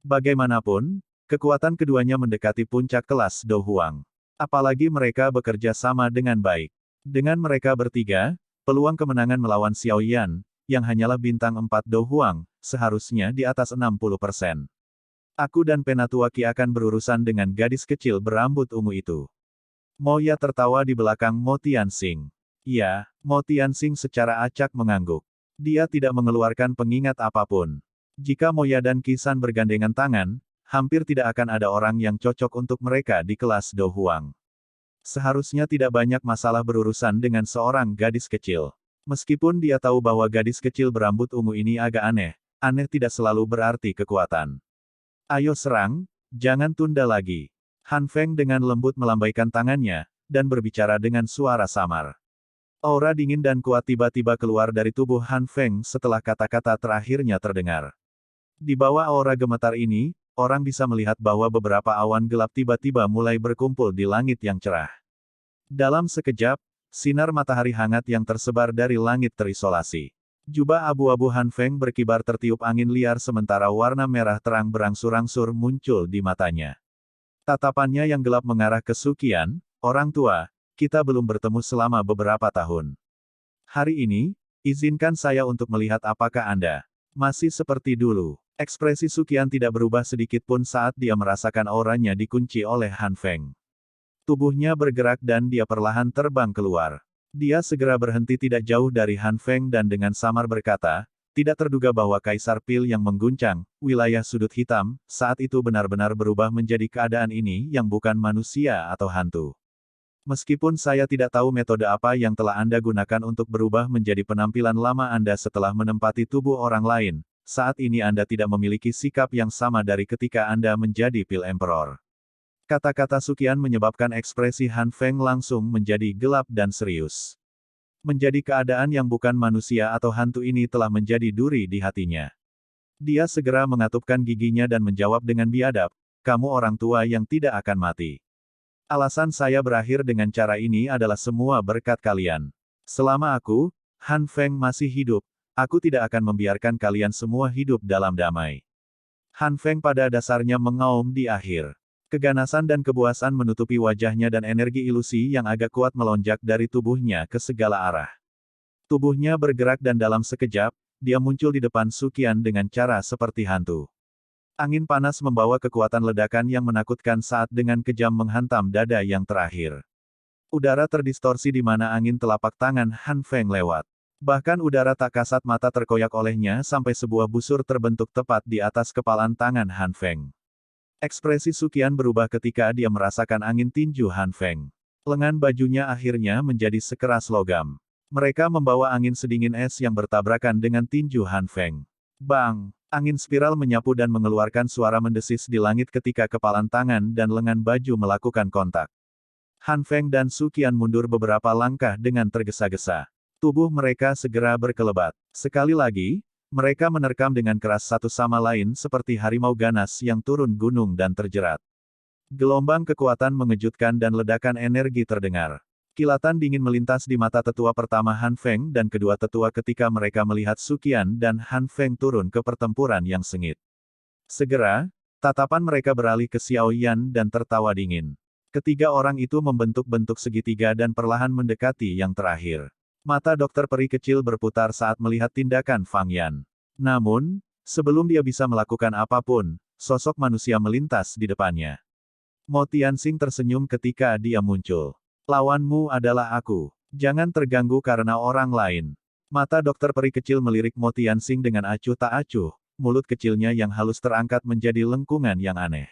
A: Bagaimanapun, kekuatan keduanya mendekati puncak kelas Dou Huang. Apalagi mereka bekerja sama dengan baik. Dengan mereka bertiga, peluang kemenangan melawan Xiao Yan, yang hanyalah bintang 4 Do Huang, seharusnya di atas 60%. Aku dan Penatua Qi akan berurusan dengan gadis kecil berambut ungu itu. Moya tertawa di belakang Mo Tianxing. Ya, Mo Tianxing secara acak mengangguk. Dia tidak mengeluarkan pengingat apapun. Jika Moya dan Kisan bergandengan tangan, hampir tidak akan ada orang yang cocok untuk mereka di kelas Do Huang. Seharusnya tidak banyak masalah berurusan dengan seorang gadis kecil. Meskipun dia tahu bahwa gadis kecil berambut ungu ini agak aneh, aneh tidak selalu berarti kekuatan. Ayo serang, jangan tunda lagi. Han Feng dengan lembut melambaikan tangannya, dan berbicara dengan suara samar. Aura dingin dan kuat tiba-tiba keluar dari tubuh Han Feng setelah kata-kata terakhirnya terdengar. Di bawah aura gemetar ini, orang bisa melihat bahwa beberapa awan gelap tiba-tiba mulai berkumpul di langit yang cerah. Dalam sekejap, sinar matahari hangat yang tersebar dari langit terisolasi. Jubah abu-abu Han Feng berkibar tertiup angin liar sementara warna merah terang berangsur-angsur muncul di matanya. Tatapannya yang gelap mengarah ke Suqian, orang tua, kita belum bertemu selama beberapa tahun. Hari ini, izinkan saya untuk melihat apakah Anda masih seperti dulu. Ekspresi Suqian tidak berubah sedikit pun saat dia merasakan auranya dikunci oleh Han Feng. Tubuhnya bergerak dan dia perlahan terbang keluar. Dia segera berhenti tidak jauh dari Han Feng dan dengan samar berkata, tidak terduga bahwa Kaisar Pil yang mengguncang wilayah sudut hitam, saat itu benar-benar berubah menjadi keadaan ini yang bukan manusia atau hantu. Meskipun saya tidak tahu metode apa yang telah Anda gunakan untuk berubah menjadi penampilan lama Anda setelah menempati tubuh orang lain, saat ini Anda tidak memiliki sikap yang sama dari ketika Anda menjadi Pil Emperor. Kata-kata Suqian menyebabkan ekspresi Han Feng langsung menjadi gelap dan serius. Menjadi keadaan yang bukan manusia atau hantu ini telah menjadi duri di hatinya. Dia segera mengatupkan giginya dan menjawab dengan biadab, kamu orang tua yang tidak akan mati. Alasan saya berakhir dengan cara ini adalah semua berkat kalian. Selama aku, Han Feng masih hidup, aku tidak akan membiarkan kalian semua hidup dalam damai. Han Feng pada dasarnya mengaum di akhir. Keganasan dan kebuasan menutupi wajahnya dan energi ilusi yang agak kuat melonjak dari tubuhnya ke segala arah. Tubuhnya bergerak dan dalam sekejap, dia muncul di depan Suqian dengan cara seperti hantu. Angin panas membawa kekuatan ledakan yang menakutkan saat dengan kejam menghantam dada yang terakhir. Udara terdistorsi di mana angin telapak tangan Han Feng lewat. Bahkan udara tak kasat mata terkoyak olehnya sampai sebuah busur terbentuk tepat di atas kepalan tangan Han Feng. Ekspresi Suqian berubah ketika dia merasakan angin tinju Han Feng. Lengan bajunya akhirnya menjadi sekeras logam. Mereka membawa angin sedingin es yang bertabrakan dengan tinju Han Feng. Bang! Angin spiral menyapu dan mengeluarkan suara mendesis di langit ketika kepalan tangan dan lengan baju melakukan kontak. Han Feng dan Suqian mundur beberapa langkah dengan tergesa-gesa. Tubuh mereka segera berkelebat. Sekali lagi, mereka menerkam dengan keras satu sama lain seperti harimau ganas yang turun gunung dan terjerat. Gelombang kekuatan mengejutkan dan ledakan energi terdengar. Kilatan dingin melintas di mata tetua pertama Han Feng dan kedua tetua ketika mereka melihat Suqian dan Han Feng turun ke pertempuran yang sengit. Segera, tatapan mereka beralih ke Xiao Yan dan tertawa dingin. Ketiga orang itu membentuk-bentuk segitiga dan perlahan mendekati yang terakhir. Mata dokter peri kecil berputar saat melihat tindakan Fang Yan. Namun, sebelum dia bisa melakukan apapun, sosok manusia melintas di depannya. Mo Tianxing tersenyum ketika dia muncul. Lawanmu adalah aku. Jangan terganggu karena orang lain. Mata dokter peri kecil melirik Mo Tianxing dengan acuh tak acuh, mulut kecilnya yang halus terangkat menjadi lengkungan yang aneh.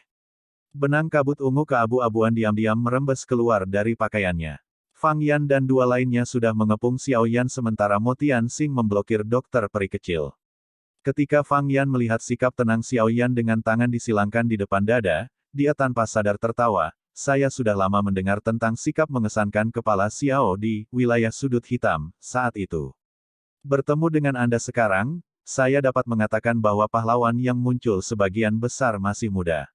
A: Benang kabut ungu keabu-abuan diam-diam merembes keluar dari pakaiannya. Fang Yan dan dua lainnya sudah mengepung Xiao Yan sementara Mo Tianxing memblokir dokter peri kecil. Ketika Fang Yan melihat sikap tenang Xiao Yan dengan tangan disilangkan di depan dada, dia tanpa sadar tertawa, saya sudah lama mendengar tentang sikap mengesankan kepala Xiao di wilayah sudut hitam, saat itu. Bertemu dengan Anda sekarang, saya dapat mengatakan bahwa pahlawan yang muncul sebagian besar masih muda.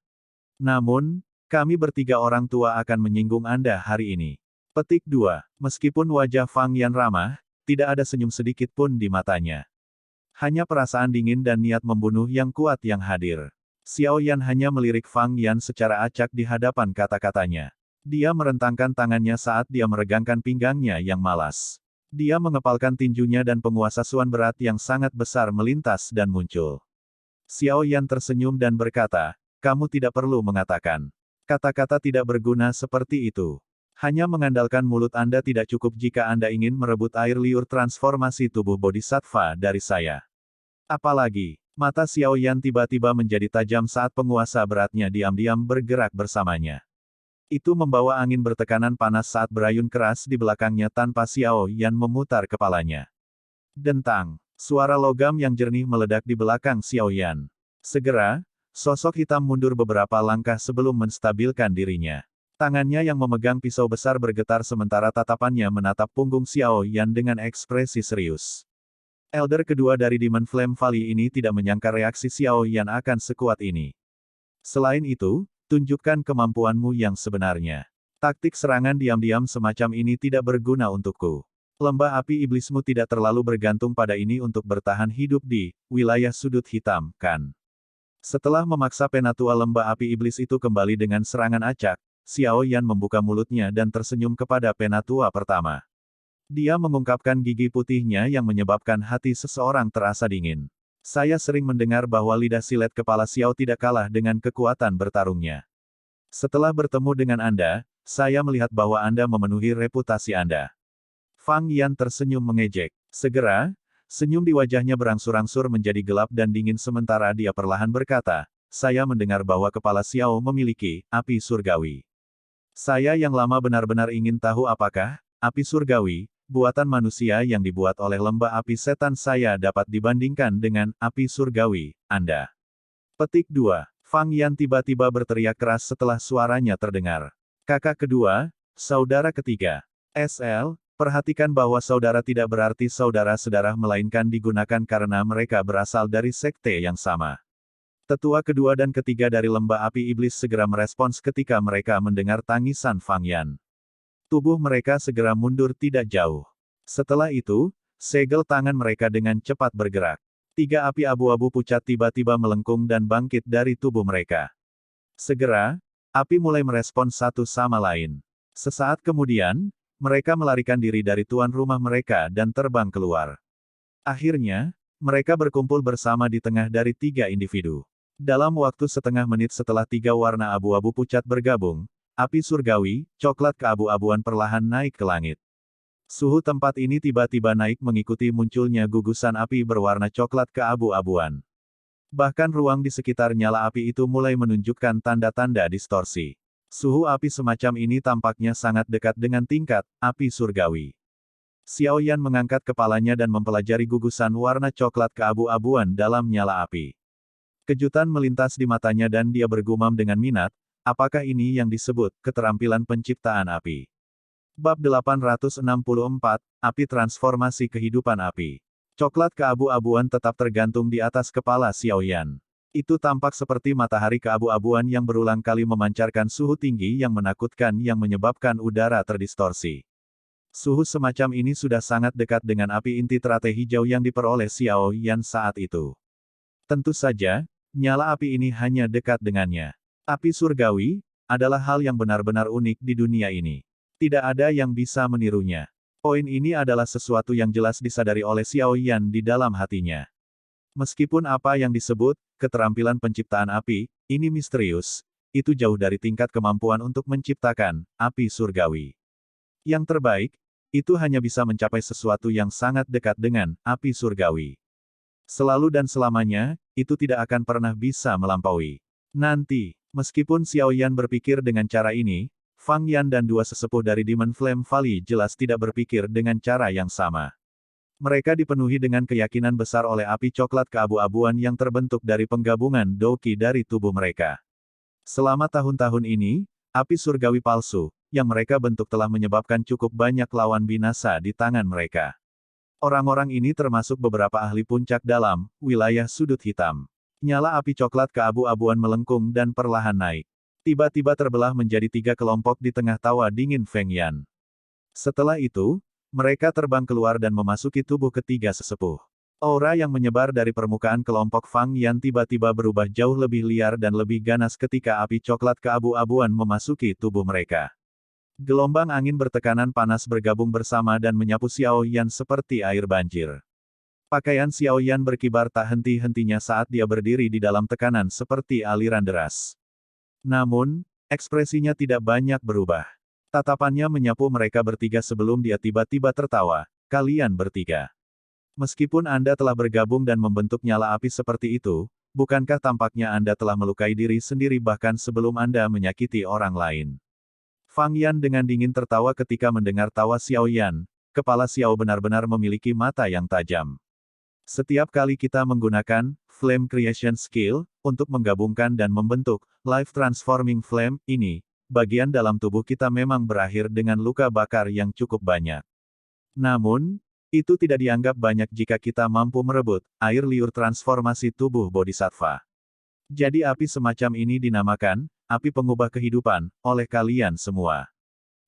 A: Namun, kami bertiga orang tua akan menyinggung Anda hari ini. Petik 2. Meskipun wajah Fang Yan ramah, tidak ada senyum sedikit pun di matanya. Hanya perasaan dingin dan niat membunuh yang kuat yang hadir. Xiao Yan hanya melirik Fang Yan secara acak di hadapan kata-katanya. Dia merentangkan tangannya saat dia meregangkan pinggangnya yang malas. Dia mengepalkan tinjunya dan penguasa Suan berat yang sangat besar melintas dan muncul. Xiao Yan tersenyum dan berkata, kamu tidak perlu mengatakan. Kata-kata tidak berguna seperti itu. Hanya mengandalkan mulut Anda tidak cukup jika Anda ingin merebut air liur transformasi tubuh Bodhisattva dari saya. Apalagi, mata Xiao Yan tiba-tiba menjadi tajam saat penguasa beratnya diam-diam bergerak bersamanya. Itu membawa angin bertekanan panas saat berayun keras di belakangnya tanpa Xiao Yan memutar kepalanya. Dentang, suara logam yang jernih meledak di belakang Xiao Yan. Segera, sosok hitam mundur beberapa langkah sebelum menstabilkan dirinya. Tangannya yang memegang pisau besar bergetar sementara tatapannya menatap punggung Xiao Yan dengan ekspresi serius. Elder kedua dari Demon Flame Valley ini tidak menyangka reaksi Xiao Yan akan sekuat ini. Selain itu, tunjukkan kemampuanmu yang sebenarnya. Taktik serangan diam-diam semacam ini tidak berguna untukku. Lembah api iblismu tidak terlalu bergantung pada ini untuk bertahan hidup di wilayah sudut hitam, kan? Setelah memaksa penatua lembah api iblis itu kembali dengan serangan acak, Xiao Yan membuka mulutnya dan tersenyum kepada penatua pertama. Dia mengungkapkan gigi putihnya yang menyebabkan hati seseorang terasa dingin. Saya sering mendengar bahwa lidah silet kepala Xiao tidak kalah dengan kekuatan bertarungnya. Setelah bertemu dengan Anda, saya melihat bahwa Anda memenuhi reputasi Anda. Fang Yan tersenyum mengejek. Segera, senyum di wajahnya berangsur-angsur menjadi gelap dan dingin sementara dia perlahan berkata, saya mendengar bahwa kepala Xiao memiliki api surgawi. Saya yang lama benar-benar ingin tahu apakah api surgawi buatan manusia yang dibuat oleh lembah api setan saya dapat dibandingkan dengan api surgawi Anda. Petik 2. Fang Yan tiba-tiba berteriak keras setelah suaranya terdengar. Kakak kedua, saudara ketiga. SL, perhatikan bahwa saudara tidak berarti saudara sedarah melainkan digunakan karena mereka berasal dari sekte yang sama. Tetua kedua dan ketiga dari lembah api iblis segera merespons ketika mereka mendengar tangisan Fang Yan. Tubuh mereka segera mundur tidak jauh. Setelah itu, segel tangan mereka dengan cepat bergerak. 3 api abu-abu pucat tiba-tiba melengkung dan bangkit dari tubuh mereka. Segera, api mulai merespons satu sama lain. Sesaat kemudian, mereka melarikan diri dari tuan rumah mereka dan terbang keluar. Akhirnya, mereka berkumpul bersama di tengah dari 3 individu. Dalam waktu setengah menit setelah 3 warna abu-abu pucat bergabung, api surgawi, coklat keabu-abuan perlahan naik ke langit. Suhu tempat ini tiba-tiba naik mengikuti munculnya gugusan api berwarna coklat keabu-abuan. Bahkan ruang di sekitar nyala api itu mulai menunjukkan tanda-tanda distorsi. Suhu api semacam ini tampaknya sangat dekat dengan tingkat api surgawi. Xiao Yan mengangkat kepalanya dan mempelajari gugusan warna coklat keabu-abuan dalam nyala api. Kejutan melintas di matanya dan dia bergumam dengan minat, apakah ini yang disebut keterampilan penciptaan api? Bab 864, Api Transformasi Kehidupan Api. Coklat keabu-abuan tetap tergantung di atas kepala Xiao Yan. Itu tampak seperti matahari keabu-abuan yang berulang kali memancarkan suhu tinggi yang menakutkan yang menyebabkan udara terdistorsi. Suhu semacam ini sudah sangat dekat dengan api inti teratai hijau yang diperoleh Xiao Yan saat itu. Tentu saja, nyala api ini hanya dekat dengannya. Api surgawi adalah hal yang benar-benar unik di dunia ini. Tidak ada yang bisa menirunya. Poin ini adalah sesuatu yang jelas disadari oleh Xiao Yan di dalam hatinya. Meskipun apa yang disebut keterampilan penciptaan api ini misterius, itu jauh dari tingkat kemampuan untuk menciptakan api surgawi. Yang terbaik, itu hanya bisa mencapai sesuatu yang sangat dekat dengan api surgawi. Selalu dan selamanya, itu tidak akan pernah bisa melampaui. Nanti, meskipun Xiao Yan berpikir dengan cara ini, Fang Yan dan 2 sesepuh dari Demon Flame Valley jelas tidak berpikir dengan cara yang sama. Mereka dipenuhi dengan keyakinan besar oleh api coklat keabu-abuan yang terbentuk dari penggabungan Douqi dari tubuh mereka. Selama tahun-tahun ini, api surgawi palsu yang mereka bentuk telah menyebabkan cukup banyak lawan binasa di tangan mereka. Orang-orang ini termasuk beberapa ahli puncak dalam wilayah sudut hitam. Nyala api coklat keabu-abuan melengkung dan perlahan naik. Tiba-tiba terbelah menjadi 3 kelompok di tengah tawa dingin Feng Yan. Setelah itu, mereka terbang keluar dan memasuki tubuh ketiga sesepuh. Aura yang menyebar dari permukaan kelompok Fang Yan tiba-tiba berubah jauh lebih liar dan lebih ganas ketika api coklat keabu-abuan memasuki tubuh mereka. Gelombang angin bertekanan panas bergabung bersama dan menyapu Xiao Yan seperti air banjir. Pakaian Xiao Yan berkibar tak henti-hentinya saat dia berdiri di dalam tekanan seperti aliran deras. Namun, ekspresinya tidak banyak berubah. Tatapannya menyapu mereka bertiga sebelum dia tiba-tiba tertawa. Kalian bertiga. Meskipun Anda telah bergabung dan membentuk nyala api seperti itu, bukankah tampaknya Anda telah melukai diri sendiri bahkan sebelum Anda menyakiti orang lain? Fang Yan dengan dingin tertawa ketika mendengar tawa Xiao Yan. Kepala Xiao benar-benar memiliki mata yang tajam. Setiap kali kita menggunakan Flame Creation Skill untuk menggabungkan dan membentuk Life Transforming Flame ini, bagian dalam tubuh kita memang berakhir dengan luka bakar yang cukup banyak. Namun, itu tidak dianggap banyak jika kita mampu merebut air liur transformasi tubuh Bodhisattva. Jadi api semacam ini dinamakan api pengubah kehidupan oleh kalian semua.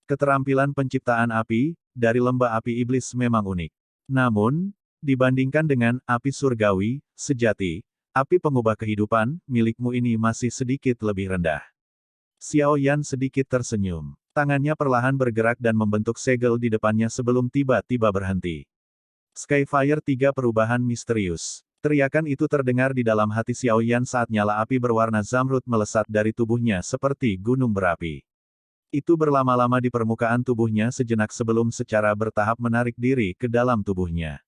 A: Keterampilan penciptaan api dari lembah api iblis memang unik. Namun, dibandingkan dengan api surgawi sejati, api pengubah kehidupan milikmu ini masih sedikit lebih rendah. Xiao Yan sedikit tersenyum. Tangannya perlahan bergerak dan membentuk segel di depannya sebelum tiba-tiba berhenti. Skyfire 3 perubahan misterius. Teriakan itu terdengar di dalam hati Xiao Yan saat nyala api berwarna zamrud melesat dari tubuhnya seperti gunung berapi. Itu berlama-lama di permukaan tubuhnya sejenak sebelum secara bertahap menarik diri ke dalam tubuhnya.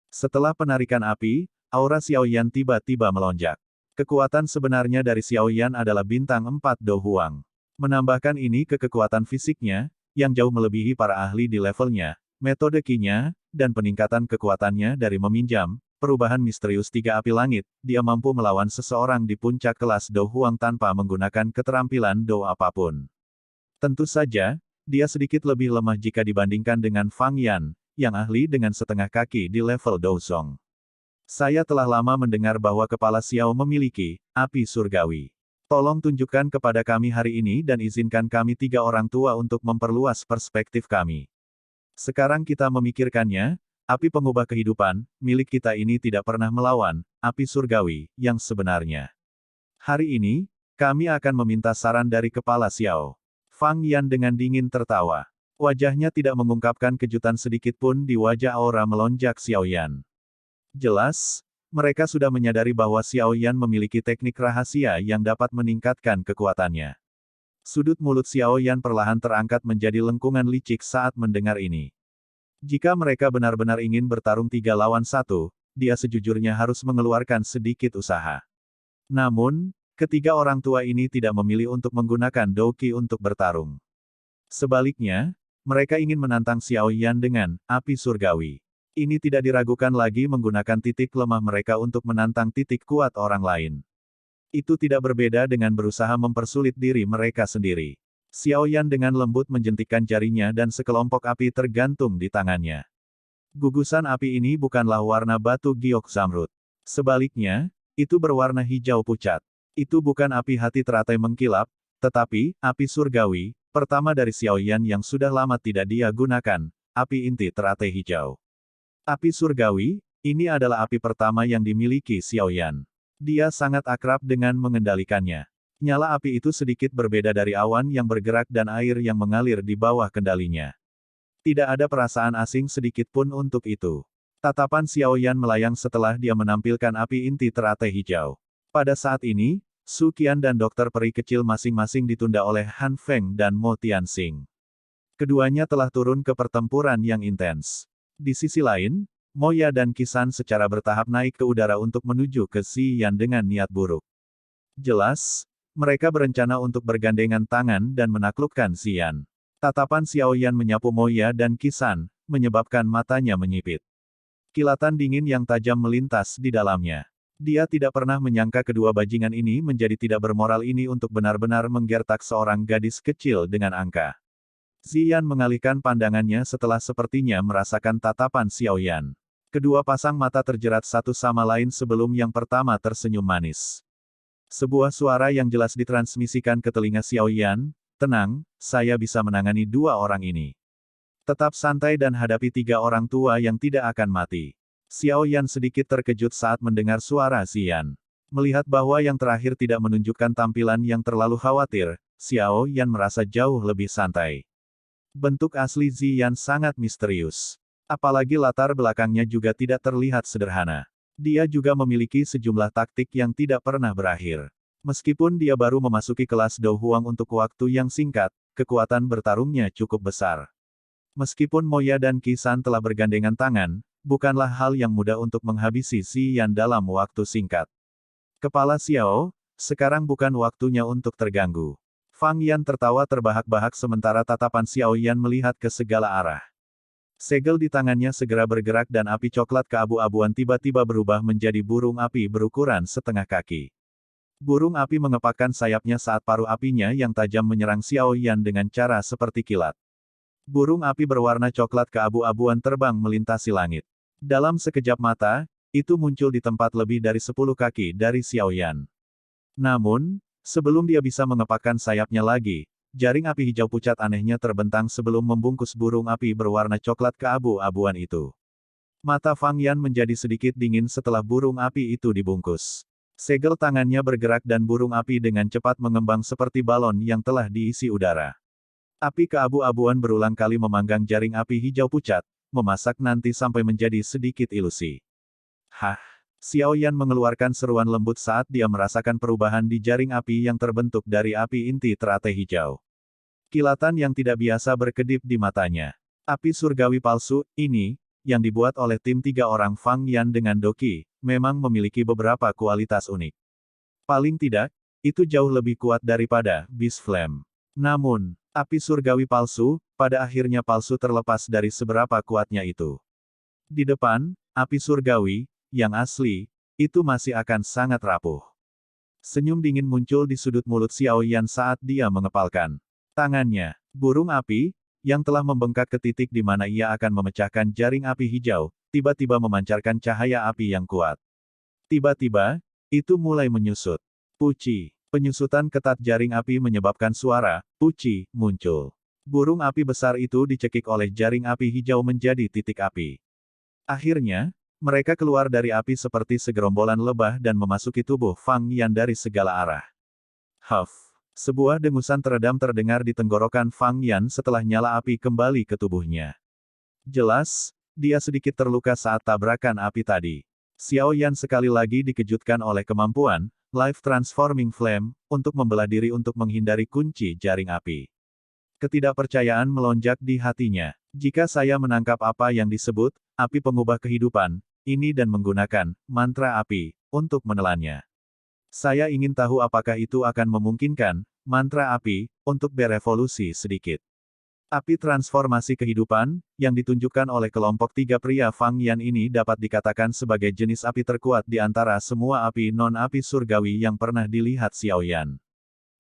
A: Setelah penarikan api, aura Xiao Yan tiba-tiba melonjak. Kekuatan sebenarnya dari Xiao Yan adalah bintang 4 Do Huang. Menambahkan ini ke kekuatan fisiknya, yang jauh melebihi para ahli di levelnya, metode Qi-nya, dan peningkatan kekuatannya dari meminjam perubahan misterius 3 api langit, dia mampu melawan seseorang di puncak kelas Do Huang tanpa menggunakan keterampilan Do apapun. Tentu saja, dia sedikit lebih lemah jika dibandingkan dengan Fang Yan, yang ahli dengan setengah kaki di level Do Song. Saya telah lama mendengar bahwa kepala Xiao memiliki api surgawi. Tolong tunjukkan kepada kami hari ini dan izinkan kami 3 orang tua untuk memperluas perspektif kami. Sekarang kita memikirkannya, api pengubah kehidupan, milik kita ini tidak pernah melawan api surgawi yang sebenarnya. Hari ini, kami akan meminta saran dari kepala Xiao. Fang Yan dengan dingin tertawa. Wajahnya tidak mengungkapkan kejutan sedikit pun di wajah aura melonjak Xiao Yan. Jelas, mereka sudah menyadari bahwa Xiao Yan memiliki teknik rahasia yang dapat meningkatkan kekuatannya. Sudut mulut Xiao Yan perlahan terangkat menjadi lengkungan licik saat mendengar ini. Jika mereka benar-benar ingin bertarung 3 lawan 1, dia sejujurnya harus mengeluarkan sedikit usaha. Namun, ketiga orang tua ini tidak memilih untuk menggunakan Do Qi untuk bertarung. Sebaliknya, mereka ingin menantang Xiao Yan dengan api surgawi. Ini tidak diragukan lagi menggunakan titik lemah mereka untuk menantang titik kuat orang lain. Itu tidak berbeda dengan berusaha mempersulit diri mereka sendiri. Xiao Yan dengan lembut menjentikkan jarinya dan sekelompok api tergantung di tangannya. Gugusan api ini bukanlah warna batu giok zamrud. Sebaliknya, itu berwarna hijau pucat. Itu bukan api hati teratai mengkilap, tetapi api surgawi, pertama dari Xiao Yan yang sudah lama tidak dia gunakan, api inti teratai hijau. Api surgawi, ini adalah api pertama yang dimiliki Xiao Yan. Dia sangat akrab dengan mengendalikannya. Nyala api itu sedikit berbeda dari awan yang bergerak dan air yang mengalir di bawah kendalinya. Tidak ada perasaan asing sedikit pun untuk itu. Tatapan Xiao Yan melayang setelah dia menampilkan api inti teratai hijau. Pada saat ini, Su Qian dan dokter peri kecil masing-masing ditunda oleh Han Feng dan Mo Tianxing. Keduanya telah turun ke pertempuran yang intens. Di sisi lain, Moya dan Qisan secara bertahap naik ke udara untuk menuju ke Xi Yan dengan niat buruk. Jelas, mereka berencana untuk bergandengan tangan dan menaklukkan Xi Yan. Tatapan Xiao Yan menyapu Moya dan Qisan, menyebabkan matanya menyipit. Kilatan dingin yang tajam melintas di dalamnya. Dia tidak pernah menyangka kedua bajingan ini menjadi tidak bermoral ini untuk benar-benar menggertak seorang gadis kecil dengan angka. Xi Yan mengalihkan pandangannya setelah sepertinya merasakan tatapan Xiao Yan. Kedua pasang mata terjerat satu sama lain sebelum yang pertama tersenyum manis. Sebuah suara yang jelas ditransmisikan ke telinga Xiao Yan, tenang, saya bisa menangani 2 orang ini. Tetap santai dan hadapi 3 orang tua yang tidak akan mati. Xiao Yan sedikit terkejut saat mendengar suara Xi Yan. Melihat bahwa yang terakhir tidak menunjukkan tampilan yang terlalu khawatir, Xiao Yan merasa jauh lebih santai. Bentuk asli Ziyan sangat misterius. Apalagi latar belakangnya juga tidak terlihat sederhana. Dia juga memiliki sejumlah taktik yang tidak pernah berakhir. Meskipun dia baru memasuki kelas Do Huang untuk waktu yang singkat, kekuatan bertarungnya cukup besar. Meskipun Moya dan Kisan telah bergandengan tangan, bukanlah hal yang mudah untuk menghabisi Ziyan dalam waktu singkat. Kepala Xiao, sekarang bukan waktunya untuk terganggu. Fang Yan tertawa terbahak-bahak sementara tatapan Xiao Yan melihat ke segala arah. Segel di tangannya segera bergerak dan api coklat keabu-abuan tiba-tiba berubah menjadi burung api berukuran setengah kaki. Burung api mengepakkan sayapnya saat paruh apinya yang tajam menyerang Xiao Yan dengan cara seperti kilat. Burung api berwarna coklat keabu-abuan terbang melintasi langit. Dalam sekejap mata, itu muncul di tempat lebih dari 10 kaki dari Xiao Yan. Namun, sebelum dia bisa mengepakkan sayapnya lagi, jaring api hijau pucat anehnya terbentang sebelum membungkus burung api berwarna coklat keabu-abuan itu. Mata Fang Yan menjadi sedikit dingin setelah burung api itu dibungkus. Segel tangannya bergerak dan burung api dengan cepat mengembang seperti balon yang telah diisi udara. Api keabu-abuan berulang kali memanggang jaring api hijau pucat, memasak nanti sampai menjadi sedikit ilusi. Hah! Xiao Yan mengeluarkan seruan lembut saat dia merasakan perubahan di jaring api yang terbentuk dari api inti teratai hijau. Kilatan yang tidak biasa berkedip di matanya. Api surgawi palsu, ini, yang dibuat oleh tim 3 orang Fang Yan dengan Doki, memang memiliki beberapa kualitas unik. Paling tidak, itu jauh lebih kuat daripada Beast Flame. Namun, api surgawi palsu, pada akhirnya palsu terlepas dari seberapa kuatnya itu. Di depan, api surgawi, yang asli, itu masih akan sangat rapuh. Senyum dingin muncul di sudut mulut Xiao Yan saat dia mengepalkan tangannya. Burung api, yang telah membengkak ke titik di mana ia akan memecahkan jaring api hijau, tiba-tiba memancarkan cahaya api yang kuat. Tiba-tiba, itu mulai menyusut. Puci. Penyusutan ketat jaring api menyebabkan suara, puci, muncul. Burung api besar itu dicekik oleh jaring api hijau menjadi titik api. Akhirnya, mereka keluar dari api seperti segerombolan lebah dan memasuki tubuh Fang Yan dari segala arah. Huff! Sebuah dengusan teredam terdengar di tenggorokan Fang Yan setelah nyala api kembali ke tubuhnya. Jelas, dia sedikit terluka saat tabrakan api tadi. Xiao Yan sekali lagi dikejutkan oleh kemampuan, Life Transforming Flame, untuk membelah diri untuk menghindari kunci jaring api. Ketidakpercayaan melonjak di hatinya. Jika saya menangkap apa yang disebut, api pengubah kehidupan, ini dan menggunakan mantra api untuk menelannya. Saya ingin tahu apakah itu akan memungkinkan mantra api untuk berevolusi sedikit. Api transformasi kehidupan yang ditunjukkan oleh kelompok 3 pria Fang Yan ini dapat dikatakan sebagai jenis api terkuat di antara semua api non-api surgawi yang pernah dilihat Xiao Yan.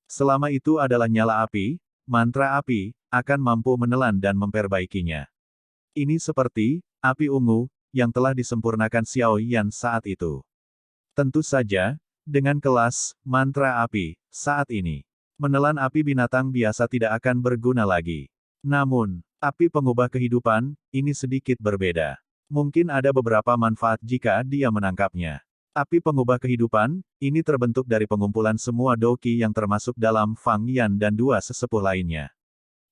A: Selama itu adalah nyala api, mantra api akan mampu menelan dan memperbaikinya. Ini seperti api ungu yang telah disempurnakan Xiao Yan saat itu. Tentu saja, dengan kelas mantra api saat ini, menelan api binatang biasa tidak akan berguna lagi. Namun, api pengubah kehidupan ini sedikit berbeda. Mungkin ada beberapa manfaat jika dia menangkapnya. Api pengubah kehidupan ini terbentuk dari pengumpulan semua Doki yang termasuk dalam Fang Yan dan 2 sesepuh lainnya.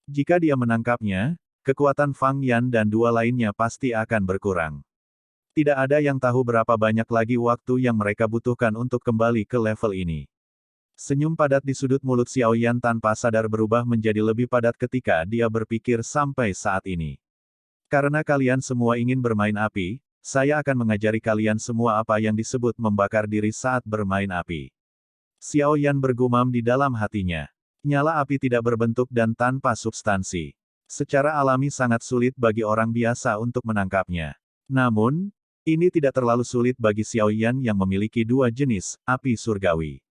A: Jika dia menangkapnya, kekuatan Fang Yan dan 2 lainnya pasti akan berkurang. Tidak ada yang tahu berapa banyak lagi waktu yang mereka butuhkan untuk kembali ke level ini. Senyum padat di sudut mulut Xiao Yan tanpa sadar berubah menjadi lebih padat ketika dia berpikir sampai saat ini. Karena kalian semua ingin bermain api, saya akan mengajari kalian semua apa yang disebut membakar diri saat bermain api. Xiao Yan bergumam di dalam hatinya. Nyala api tidak berbentuk dan tanpa substansi. Secara alami sangat sulit bagi orang biasa untuk menangkapnya. Namun, ini tidak terlalu sulit bagi Xiao Yan yang memiliki 2 jenis api surgawi.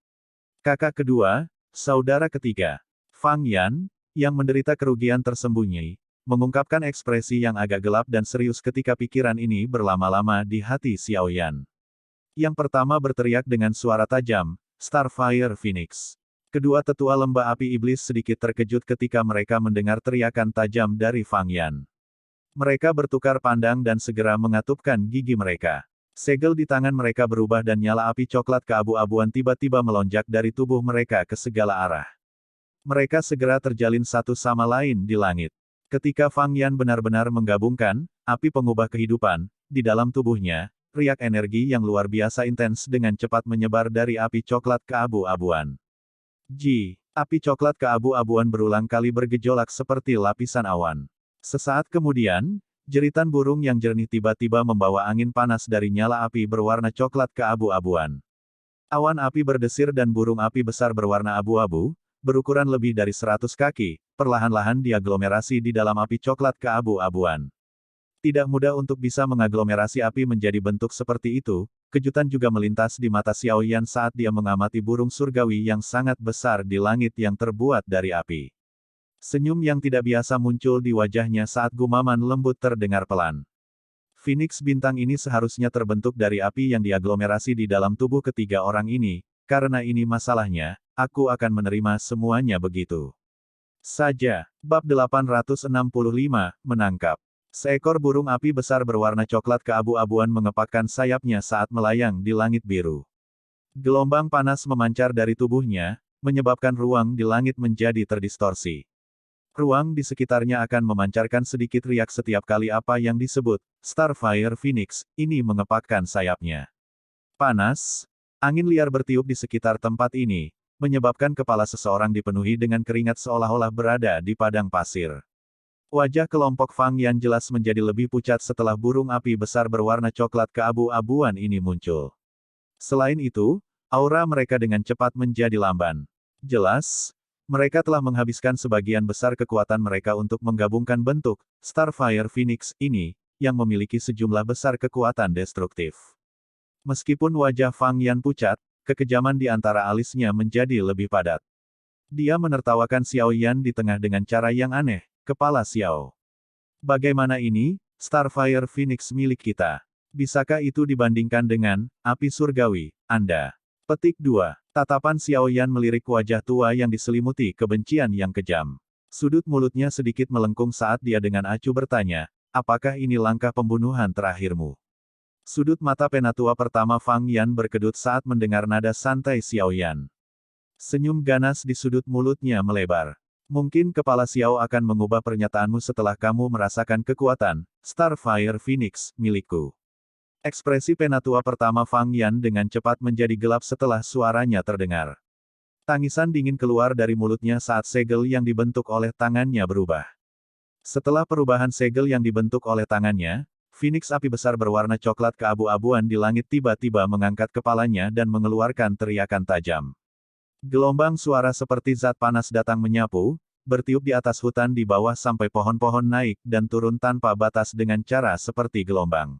A: Kakak kedua, saudara ketiga, Fang Yan, yang menderita kerugian tersembunyi, mengungkapkan ekspresi yang agak gelap dan serius ketika pikiran ini berlama-lama di hati Xiao Yan. Yang pertama berteriak dengan suara tajam, Starfire Phoenix. Kedua tetua lembah api iblis sedikit terkejut ketika mereka mendengar teriakan tajam dari Fang Yan. Mereka bertukar pandang dan segera mengatupkan gigi mereka. Segel di tangan mereka berubah dan nyala api coklat keabu-abuan tiba-tiba melonjak dari tubuh mereka ke segala arah. Mereka segera terjalin satu sama lain di langit. Ketika Fang Yan benar-benar menggabungkan api pengubah kehidupan di dalam tubuhnya, riak energi yang luar biasa intens dengan cepat menyebar dari api coklat keabu-abuan. Api coklat keabu-abuan berulang kali bergejolak seperti lapisan awan. Sesaat kemudian, jeritan burung yang jernih tiba-tiba membawa angin panas dari nyala api berwarna coklat keabu-abuan. Awan api berdesir dan burung api besar berwarna abu-abu, berukuran lebih dari 100 kaki, perlahan-lahan diaglomerasi di dalam api coklat keabu-abuan. Tidak mudah untuk bisa mengaglomerasi api menjadi bentuk seperti itu, kejutan juga melintas di mata Xiao Yan saat dia mengamati burung surgawi yang sangat besar di langit yang terbuat dari api. Senyum yang tidak biasa muncul di wajahnya saat gumaman lembut terdengar pelan. Phoenix bintang ini seharusnya terbentuk dari api yang diaglomerasi di dalam tubuh ketiga orang ini, karena ini masalahnya, aku akan menerima semuanya begitu saja. Bab 865, Menangkap. Seekor burung api besar berwarna coklat keabu-abuan mengepakkan sayapnya saat melayang di langit biru. Gelombang panas memancar dari tubuhnya, menyebabkan ruang di langit menjadi terdistorsi. Ruang di sekitarnya akan memancarkan sedikit riak setiap kali apa yang disebut Starfire Phoenix ini mengepakkan sayapnya. Panas, angin liar bertiup di sekitar tempat ini, menyebabkan kepala seseorang dipenuhi dengan keringat seolah-olah berada di padang pasir. Wajah kelompok Fang Yan jelas menjadi lebih pucat setelah burung api besar berwarna coklat keabu-abuan ini muncul. Selain itu, aura mereka dengan cepat menjadi lamban. Jelas, mereka telah menghabiskan sebagian besar kekuatan mereka untuk menggabungkan bentuk Starfire Phoenix ini, yang memiliki sejumlah besar kekuatan destruktif. Meskipun wajah Fang Yan pucat, kekejaman di antara alisnya menjadi lebih padat. Dia menertawakan Xiao Yan di tengah dengan cara yang aneh. Kepala Xiao. Bagaimana ini, Starfire Phoenix milik kita? Bisakah itu dibandingkan dengan api surgawi, Anda? Petik 2. Tatapan Xiao Yan melirik wajah tua yang diselimuti kebencian yang kejam. Sudut mulutnya sedikit melengkung saat dia dengan acuh bertanya, apakah ini langkah pembunuhan terakhirmu? Sudut mata penatua pertama Fang Yan berkedut saat mendengar nada santai Xiao Yan. Senyum ganas di sudut mulutnya melebar. Mungkin Kepala Xiao akan mengubah pernyataanmu setelah kamu merasakan kekuatan Starfire Phoenix milikku. Ekspresi penatua pertama Fang Yan dengan cepat menjadi gelap setelah suaranya terdengar. Tangisan dingin keluar dari mulutnya saat segel yang dibentuk oleh tangannya berubah. Setelah perubahan segel yang dibentuk oleh tangannya, Phoenix api besar berwarna coklat keabu-abuan di langit tiba-tiba mengangkat kepalanya dan mengeluarkan teriakan tajam. Gelombang suara seperti zat panas datang menyapu, bertiup di atas hutan di bawah sampai pohon-pohon naik dan turun tanpa batas dengan cara seperti gelombang.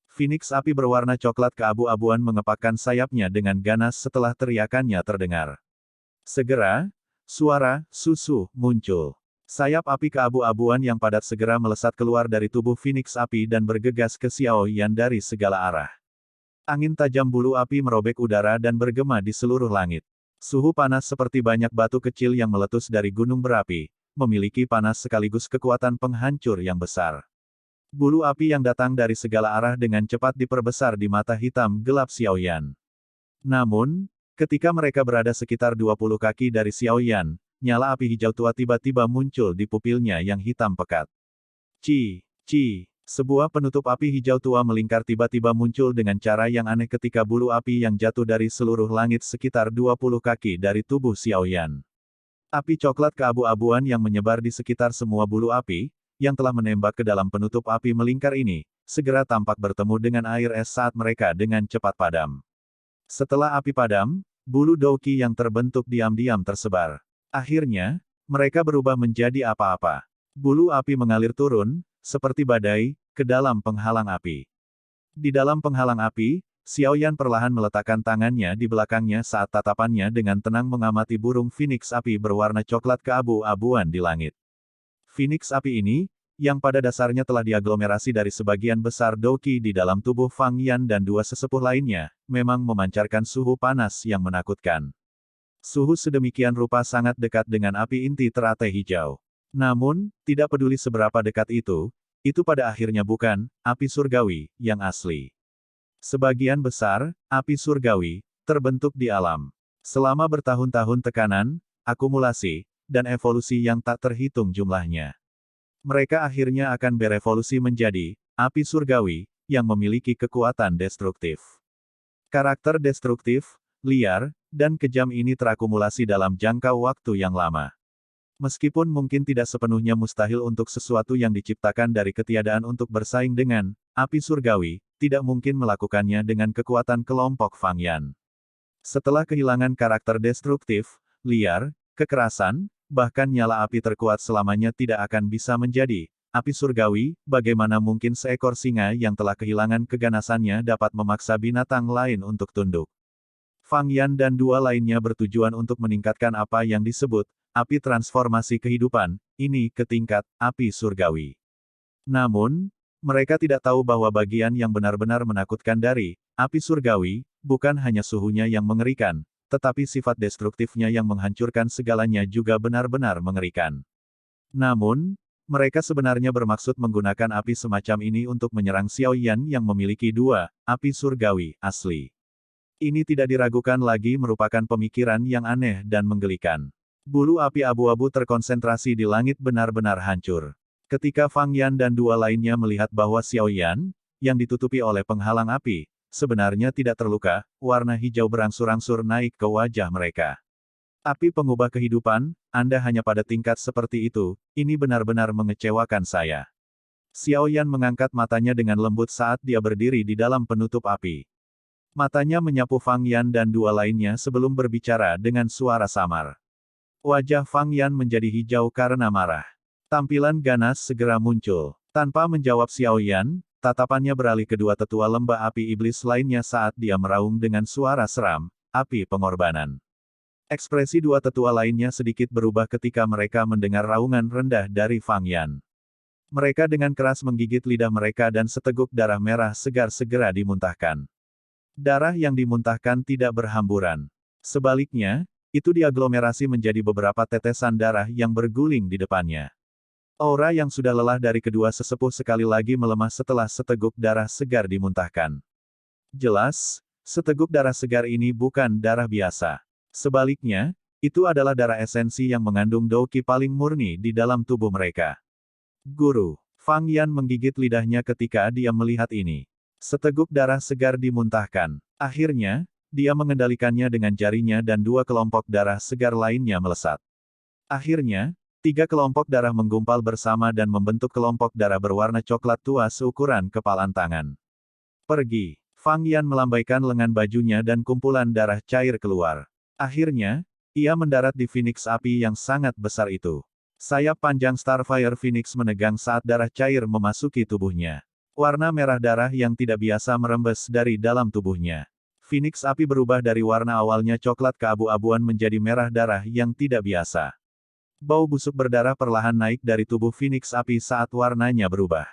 A: Phoenix api berwarna coklat keabu-abuan mengepakkan sayapnya dengan ganas setelah teriakannya terdengar. Segera, suara susu muncul. Sayap api keabu-abuan yang padat segera melesat keluar dari tubuh Phoenix api dan bergegas ke Xiao Yan dari segala arah. Angin tajam bulu api merobek udara dan bergema di seluruh langit. Suhu panas seperti banyak batu kecil yang meletus dari gunung berapi, memiliki panas sekaligus kekuatan penghancur yang besar. Bulu api yang datang dari segala arah dengan cepat diperbesar di mata hitam gelap Xiao Yan. Namun, ketika mereka berada sekitar 20 kaki dari Xiao Yan, nyala api hijau tua tiba-tiba muncul di pupilnya yang hitam pekat. Sebuah penutup api hijau tua melingkar tiba-tiba muncul dengan cara yang aneh ketika bulu api yang jatuh dari seluruh langit sekitar 20 kaki dari tubuh Xiao Yan. Api coklat keabu-abuan yang menyebar di sekitar semua bulu api, yang telah menembak ke dalam penutup api melingkar ini, segera tampak bertemu dengan air es saat mereka dengan cepat padam. Setelah api padam, bulu Douqi yang terbentuk diam-diam tersebar. Akhirnya, mereka berubah menjadi apa-apa. Bulu api mengalir turun, seperti badai, ke dalam penghalang api. Di dalam penghalang api, Xiao Yan perlahan meletakkan tangannya di belakangnya saat tatapannya dengan tenang mengamati burung Phoenix api berwarna coklat keabu-abuan di langit. Phoenix api ini, yang pada dasarnya telah diaglomerasi dari sebagian besar Douqi di dalam tubuh Fang Yan dan dua sesepuh lainnya, memang memancarkan suhu panas yang menakutkan. Suhu sedemikian rupa sangat dekat dengan api inti teratai hijau. Namun, tidak peduli seberapa dekat itu pada akhirnya bukan api surgawi yang asli. Sebagian besar api surgawi terbentuk di alam. Selama bertahun-tahun tekanan, akumulasi, dan evolusi yang tak terhitung jumlahnya. Mereka akhirnya akan berevolusi menjadi api surgawi yang memiliki kekuatan destruktif. Karakter destruktif, liar, dan kejam ini terakumulasi dalam jangka waktu yang lama. Meskipun mungkin tidak sepenuhnya mustahil untuk sesuatu yang diciptakan dari ketiadaan untuk bersaing dengan api surgawi, tidak mungkin melakukannya dengan kekuatan kelompok Fang Yan. Setelah kehilangan karakter destruktif, liar, kekerasan, bahkan nyala api terkuat selamanya tidak akan bisa menjadi api surgawi, bagaimana mungkin seekor singa yang telah kehilangan keganasannya dapat memaksa binatang lain untuk tunduk. Fang Yan dan dua lainnya bertujuan untuk meningkatkan apa yang disebut api transformasi kehidupan ini ke tingkat api surgawi. Namun, mereka tidak tahu bahwa bagian yang benar-benar menakutkan dari api surgawi bukan hanya suhunya yang mengerikan, tetapi sifat destruktifnya yang menghancurkan segalanya juga benar-benar mengerikan. Namun, mereka sebenarnya bermaksud menggunakan api semacam ini untuk menyerang Xiao Yan yang memiliki dua api surgawi asli. Ini tidak diragukan lagi merupakan pemikiran yang aneh dan menggelikan. Bulu api abu-abu terkonsentrasi di langit benar-benar hancur. Ketika Fang Yan dan dua lainnya melihat bahwa Xiao Yan, yang ditutupi oleh penghalang api, sebenarnya tidak terluka, warna hijau berangsur-angsur naik ke wajah mereka. Api pengubah kehidupan, Anda hanya pada tingkat seperti itu, ini benar-benar mengecewakan saya. Xiao Yan mengangkat matanya dengan lembut saat dia berdiri di dalam penutup api. Matanya menyapu Fang Yan dan dua lainnya sebelum berbicara dengan suara samar. Wajah Fang Yan menjadi hijau karena marah. Tampilan ganas segera muncul. Tanpa menjawab Xiao Yan, tatapannya beralih ke dua tetua lembah api iblis lainnya saat dia meraung dengan suara seram, api pengorbanan. Ekspresi dua tetua lainnya sedikit berubah ketika mereka mendengar raungan rendah dari Fang Yan. Mereka dengan keras menggigit lidah mereka dan seteguk darah merah segar segera dimuntahkan. Darah yang dimuntahkan tidak berhamburan. Sebaliknya, itu diaglomerasi menjadi beberapa tetesan darah yang berguling di depannya. Aura yang sudah lelah dari kedua sesepuh sekali lagi melemah setelah seteguk darah segar dimuntahkan. Jelas, seteguk darah segar ini bukan darah biasa. Sebaliknya, itu adalah darah esensi yang mengandung Douqi paling murni di dalam tubuh mereka. Guru, Fang Yan menggigit lidahnya ketika dia melihat ini. Seteguk darah segar dimuntahkan. Akhirnya, dia mengendalikannya dengan jarinya dan dua kelompok darah segar lainnya melesat. Akhirnya, tiga kelompok darah menggumpal bersama dan membentuk kelompok darah berwarna coklat tua seukuran kepalan tangan. Pergi. Fang Yan melambaikan lengan bajunya dan kumpulan darah cair keluar. Akhirnya, ia mendarat di Phoenix api yang sangat besar itu. Sayap panjang Starfire Phoenix menegang saat darah cair memasuki tubuhnya. Warna merah darah yang tidak biasa merembes dari dalam tubuhnya. Phoenix api berubah dari warna awalnya coklat keabu-abuan menjadi merah darah yang tidak biasa. Bau busuk berdarah perlahan naik dari tubuh Phoenix api saat warnanya berubah.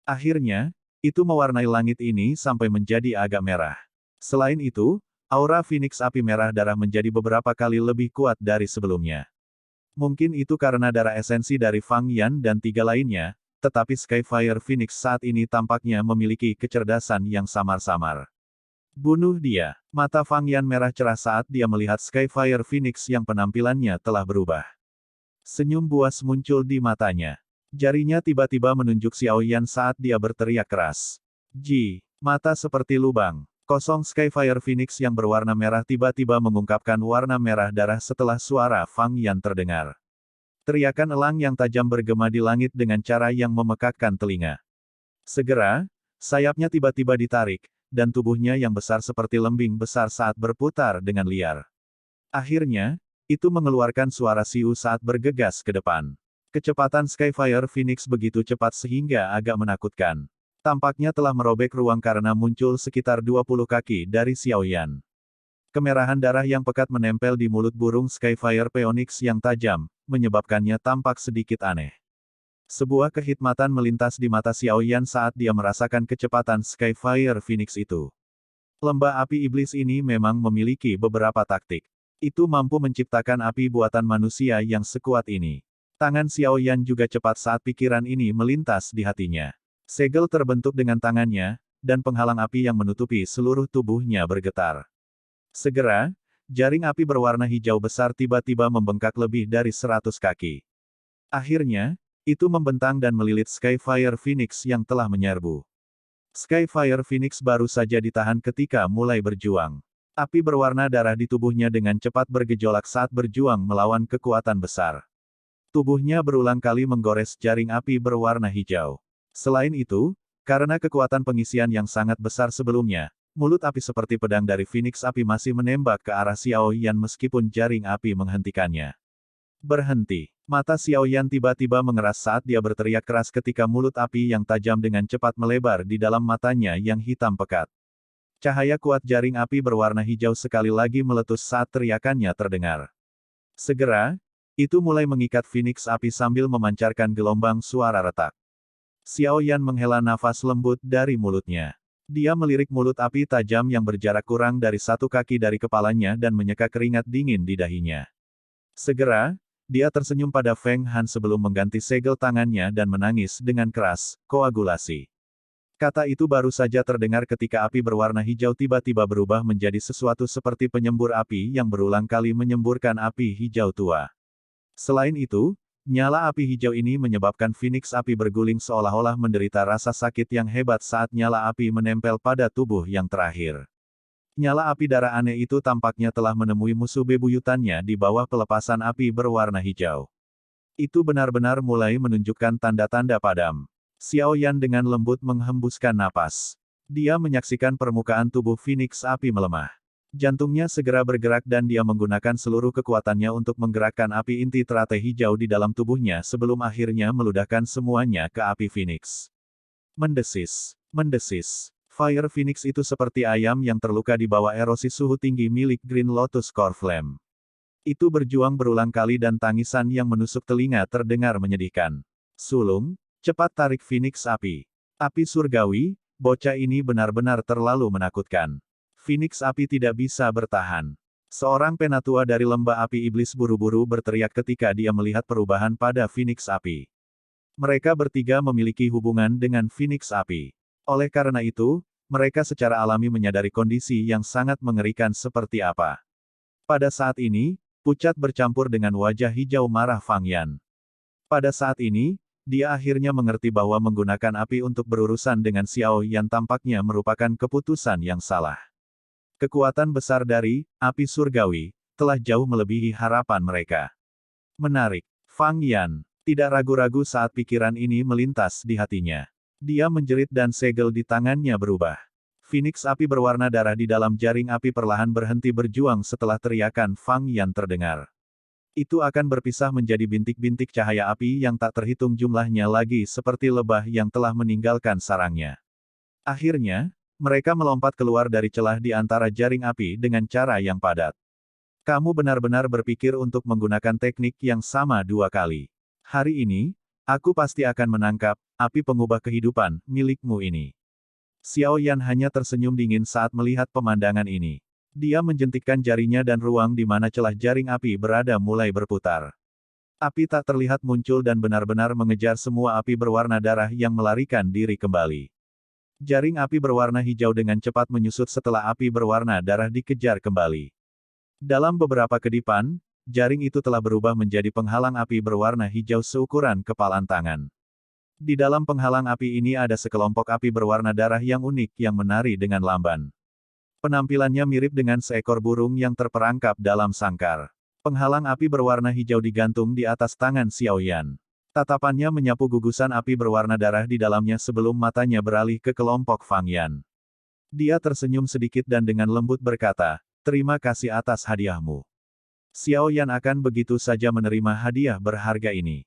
A: Akhirnya, itu mewarnai langit ini sampai menjadi agak merah. Selain itu, aura Phoenix api merah darah menjadi beberapa kali lebih kuat dari sebelumnya. Mungkin itu karena darah esensi dari Fang Yan dan tiga lainnya, tetapi Skyfire Phoenix saat ini tampaknya memiliki kecerdasan yang samar-samar. Bunuh dia. Mata Fang Yan merah cerah saat dia melihat Skyfire Phoenix yang penampilannya telah berubah. Senyum buas muncul di matanya. Jarinya tiba-tiba menunjuk Xiao Yan saat dia berteriak keras. Mata seperti lubang. Kosong Skyfire Phoenix yang berwarna merah tiba-tiba mengungkapkan warna merah darah setelah suara Fang Yan terdengar. Teriakan elang yang tajam bergema di langit dengan cara yang memekakkan telinga. Segera, sayapnya tiba-tiba ditarik, dan tubuhnya yang besar seperti lembing besar saat berputar dengan liar. Akhirnya, itu mengeluarkan suara siu saat bergegas ke depan. Kecepatan Skyfire Phoenix begitu cepat sehingga agak menakutkan. Tampaknya telah merobek ruang karena muncul sekitar 20 kaki dari Xiao Yan. Kemerahan darah yang pekat menempel di mulut burung Skyfire Phoenix yang tajam, menyebabkannya tampak sedikit aneh. Sebuah kehikmatan melintas di mata Xiao Yan saat dia merasakan kecepatan Skyfire Phoenix itu. Lembah api iblis ini memang memiliki beberapa taktik. Itu mampu menciptakan api buatan manusia yang sekuat ini. Tangan Xiao Yan juga cepat saat pikiran ini melintas di hatinya. Segel terbentuk dengan tangannya, dan penghalang api yang menutupi seluruh tubuhnya bergetar. Segera, jaring api berwarna hijau besar tiba-tiba membengkak lebih dari 100 kaki. Akhirnya, Itu membentang dan melilit Skyfire Phoenix yang telah menyerbu. Skyfire Phoenix baru saja ditahan ketika mulai berjuang. Api berwarna darah di tubuhnya dengan cepat bergejolak saat berjuang melawan kekuatan besar. Tubuhnya berulang kali menggores jaring api berwarna hijau. Selain itu, karena kekuatan pengisian yang sangat besar sebelumnya, mulut api seperti pedang dari Phoenix api masih menembak ke arah Xiao Yan meskipun jaring api menghentikannya. Berhenti. Mata Xiao Yan tiba-tiba mengeras saat dia berteriak keras ketika mulut api yang tajam dengan cepat melebar di dalam matanya yang hitam pekat. Cahaya kuat jaring api berwarna hijau sekali lagi meletus saat teriakannya terdengar. Segera, itu mulai mengikat Phoenix api sambil memancarkan gelombang suara retak. Xiao Yan menghela nafas lembut dari mulutnya. Dia melirik mulut api tajam yang berjarak kurang dari 1 kaki dari kepalanya dan menyeka keringat dingin di dahinya. Segera, dia tersenyum pada Feng Han sebelum mengganti segel tangannya dan menangis dengan keras, koagulasi. Kata itu baru saja terdengar ketika api berwarna hijau tiba-tiba berubah menjadi sesuatu seperti penyembur api yang berulang kali menyemburkan api hijau tua. Selain itu, nyala api hijau ini menyebabkan Phoenix api berguling seolah-olah menderita rasa sakit yang hebat saat nyala api menempel pada tubuh yang terakhir. Nyala api darah aneh itu tampaknya telah menemui musuh bebuyutannya di bawah pelepasan api berwarna hijau. Itu benar-benar mulai menunjukkan tanda-tanda padam. Xiao Yan dengan lembut menghembuskan napas. Dia menyaksikan permukaan tubuh Phoenix api melemah. Jantungnya segera bergerak dan dia menggunakan seluruh kekuatannya untuk menggerakkan api inti teratai hijau di dalam tubuhnya sebelum akhirnya meludahkan semuanya ke api Phoenix. Mendesis. Mendesis. Fire Phoenix itu seperti ayam yang terluka di bawah erosi suhu tinggi milik Green Lotus Core Flame. Itu berjuang berulang kali dan tangisan yang menusuk telinga terdengar menyedihkan. Sulung, cepat tarik Phoenix api. Api surgawi, bocah ini benar-benar terlalu menakutkan. Phoenix api tidak bisa bertahan. Seorang penatua dari lembah api iblis buru-buru berteriak ketika dia melihat perubahan pada Phoenix api. Mereka bertiga memiliki hubungan dengan Phoenix api. Oleh karena itu, mereka secara alami menyadari kondisi yang sangat mengerikan seperti apa. Pada saat ini, pucat bercampur dengan wajah hijau marah Fang Yan. Pada saat ini, dia akhirnya mengerti bahwa menggunakan api untuk berurusan dengan Xiao Yan tampaknya merupakan keputusan yang salah. Kekuatan besar dari api surgawi telah jauh melebihi harapan mereka. Menarik. Fang Yan tidak ragu-ragu saat pikiran ini melintas di hatinya. Dia menjerit dan segel di tangannya berubah. Phoenix api berwarna darah di dalam jaring api perlahan berhenti berjuang setelah teriakan Fang Yan terdengar. Itu akan berpisah menjadi bintik-bintik cahaya api yang tak terhitung jumlahnya lagi seperti lebah yang telah meninggalkan sarangnya. Akhirnya, mereka melompat keluar dari celah di antara jaring api dengan cara yang padat. Kamu benar-benar berpikir untuk menggunakan teknik yang sama 2 kali. Hari ini, aku pasti akan menangkap api pengubah kehidupan milikmu ini. Xiao Yan hanya tersenyum dingin saat melihat pemandangan ini. Dia menjentikkan jarinya dan ruang di mana celah jaring api berada mulai berputar. Api tak terlihat muncul dan benar-benar mengejar semua api berwarna darah yang melarikan diri kembali. Jaring api berwarna hijau dengan cepat menyusut setelah api berwarna darah dikejar kembali. Dalam beberapa kedipan, jaring itu telah berubah menjadi penghalang api berwarna hijau seukuran kepalan tangan. Di dalam penghalang api ini ada sekelompok api berwarna darah yang unik yang menari dengan lamban. Penampilannya mirip dengan seekor burung yang terperangkap dalam sangkar. Penghalang api berwarna hijau digantung di atas tangan Xiao Yan. Tatapannya menyapu gugusan api berwarna darah di dalamnya sebelum matanya beralih ke kelompok Fang Yan. Dia tersenyum sedikit dan dengan lembut berkata, "Terima kasih atas hadiahmu. Xiao Yan akan begitu saja menerima hadiah berharga ini."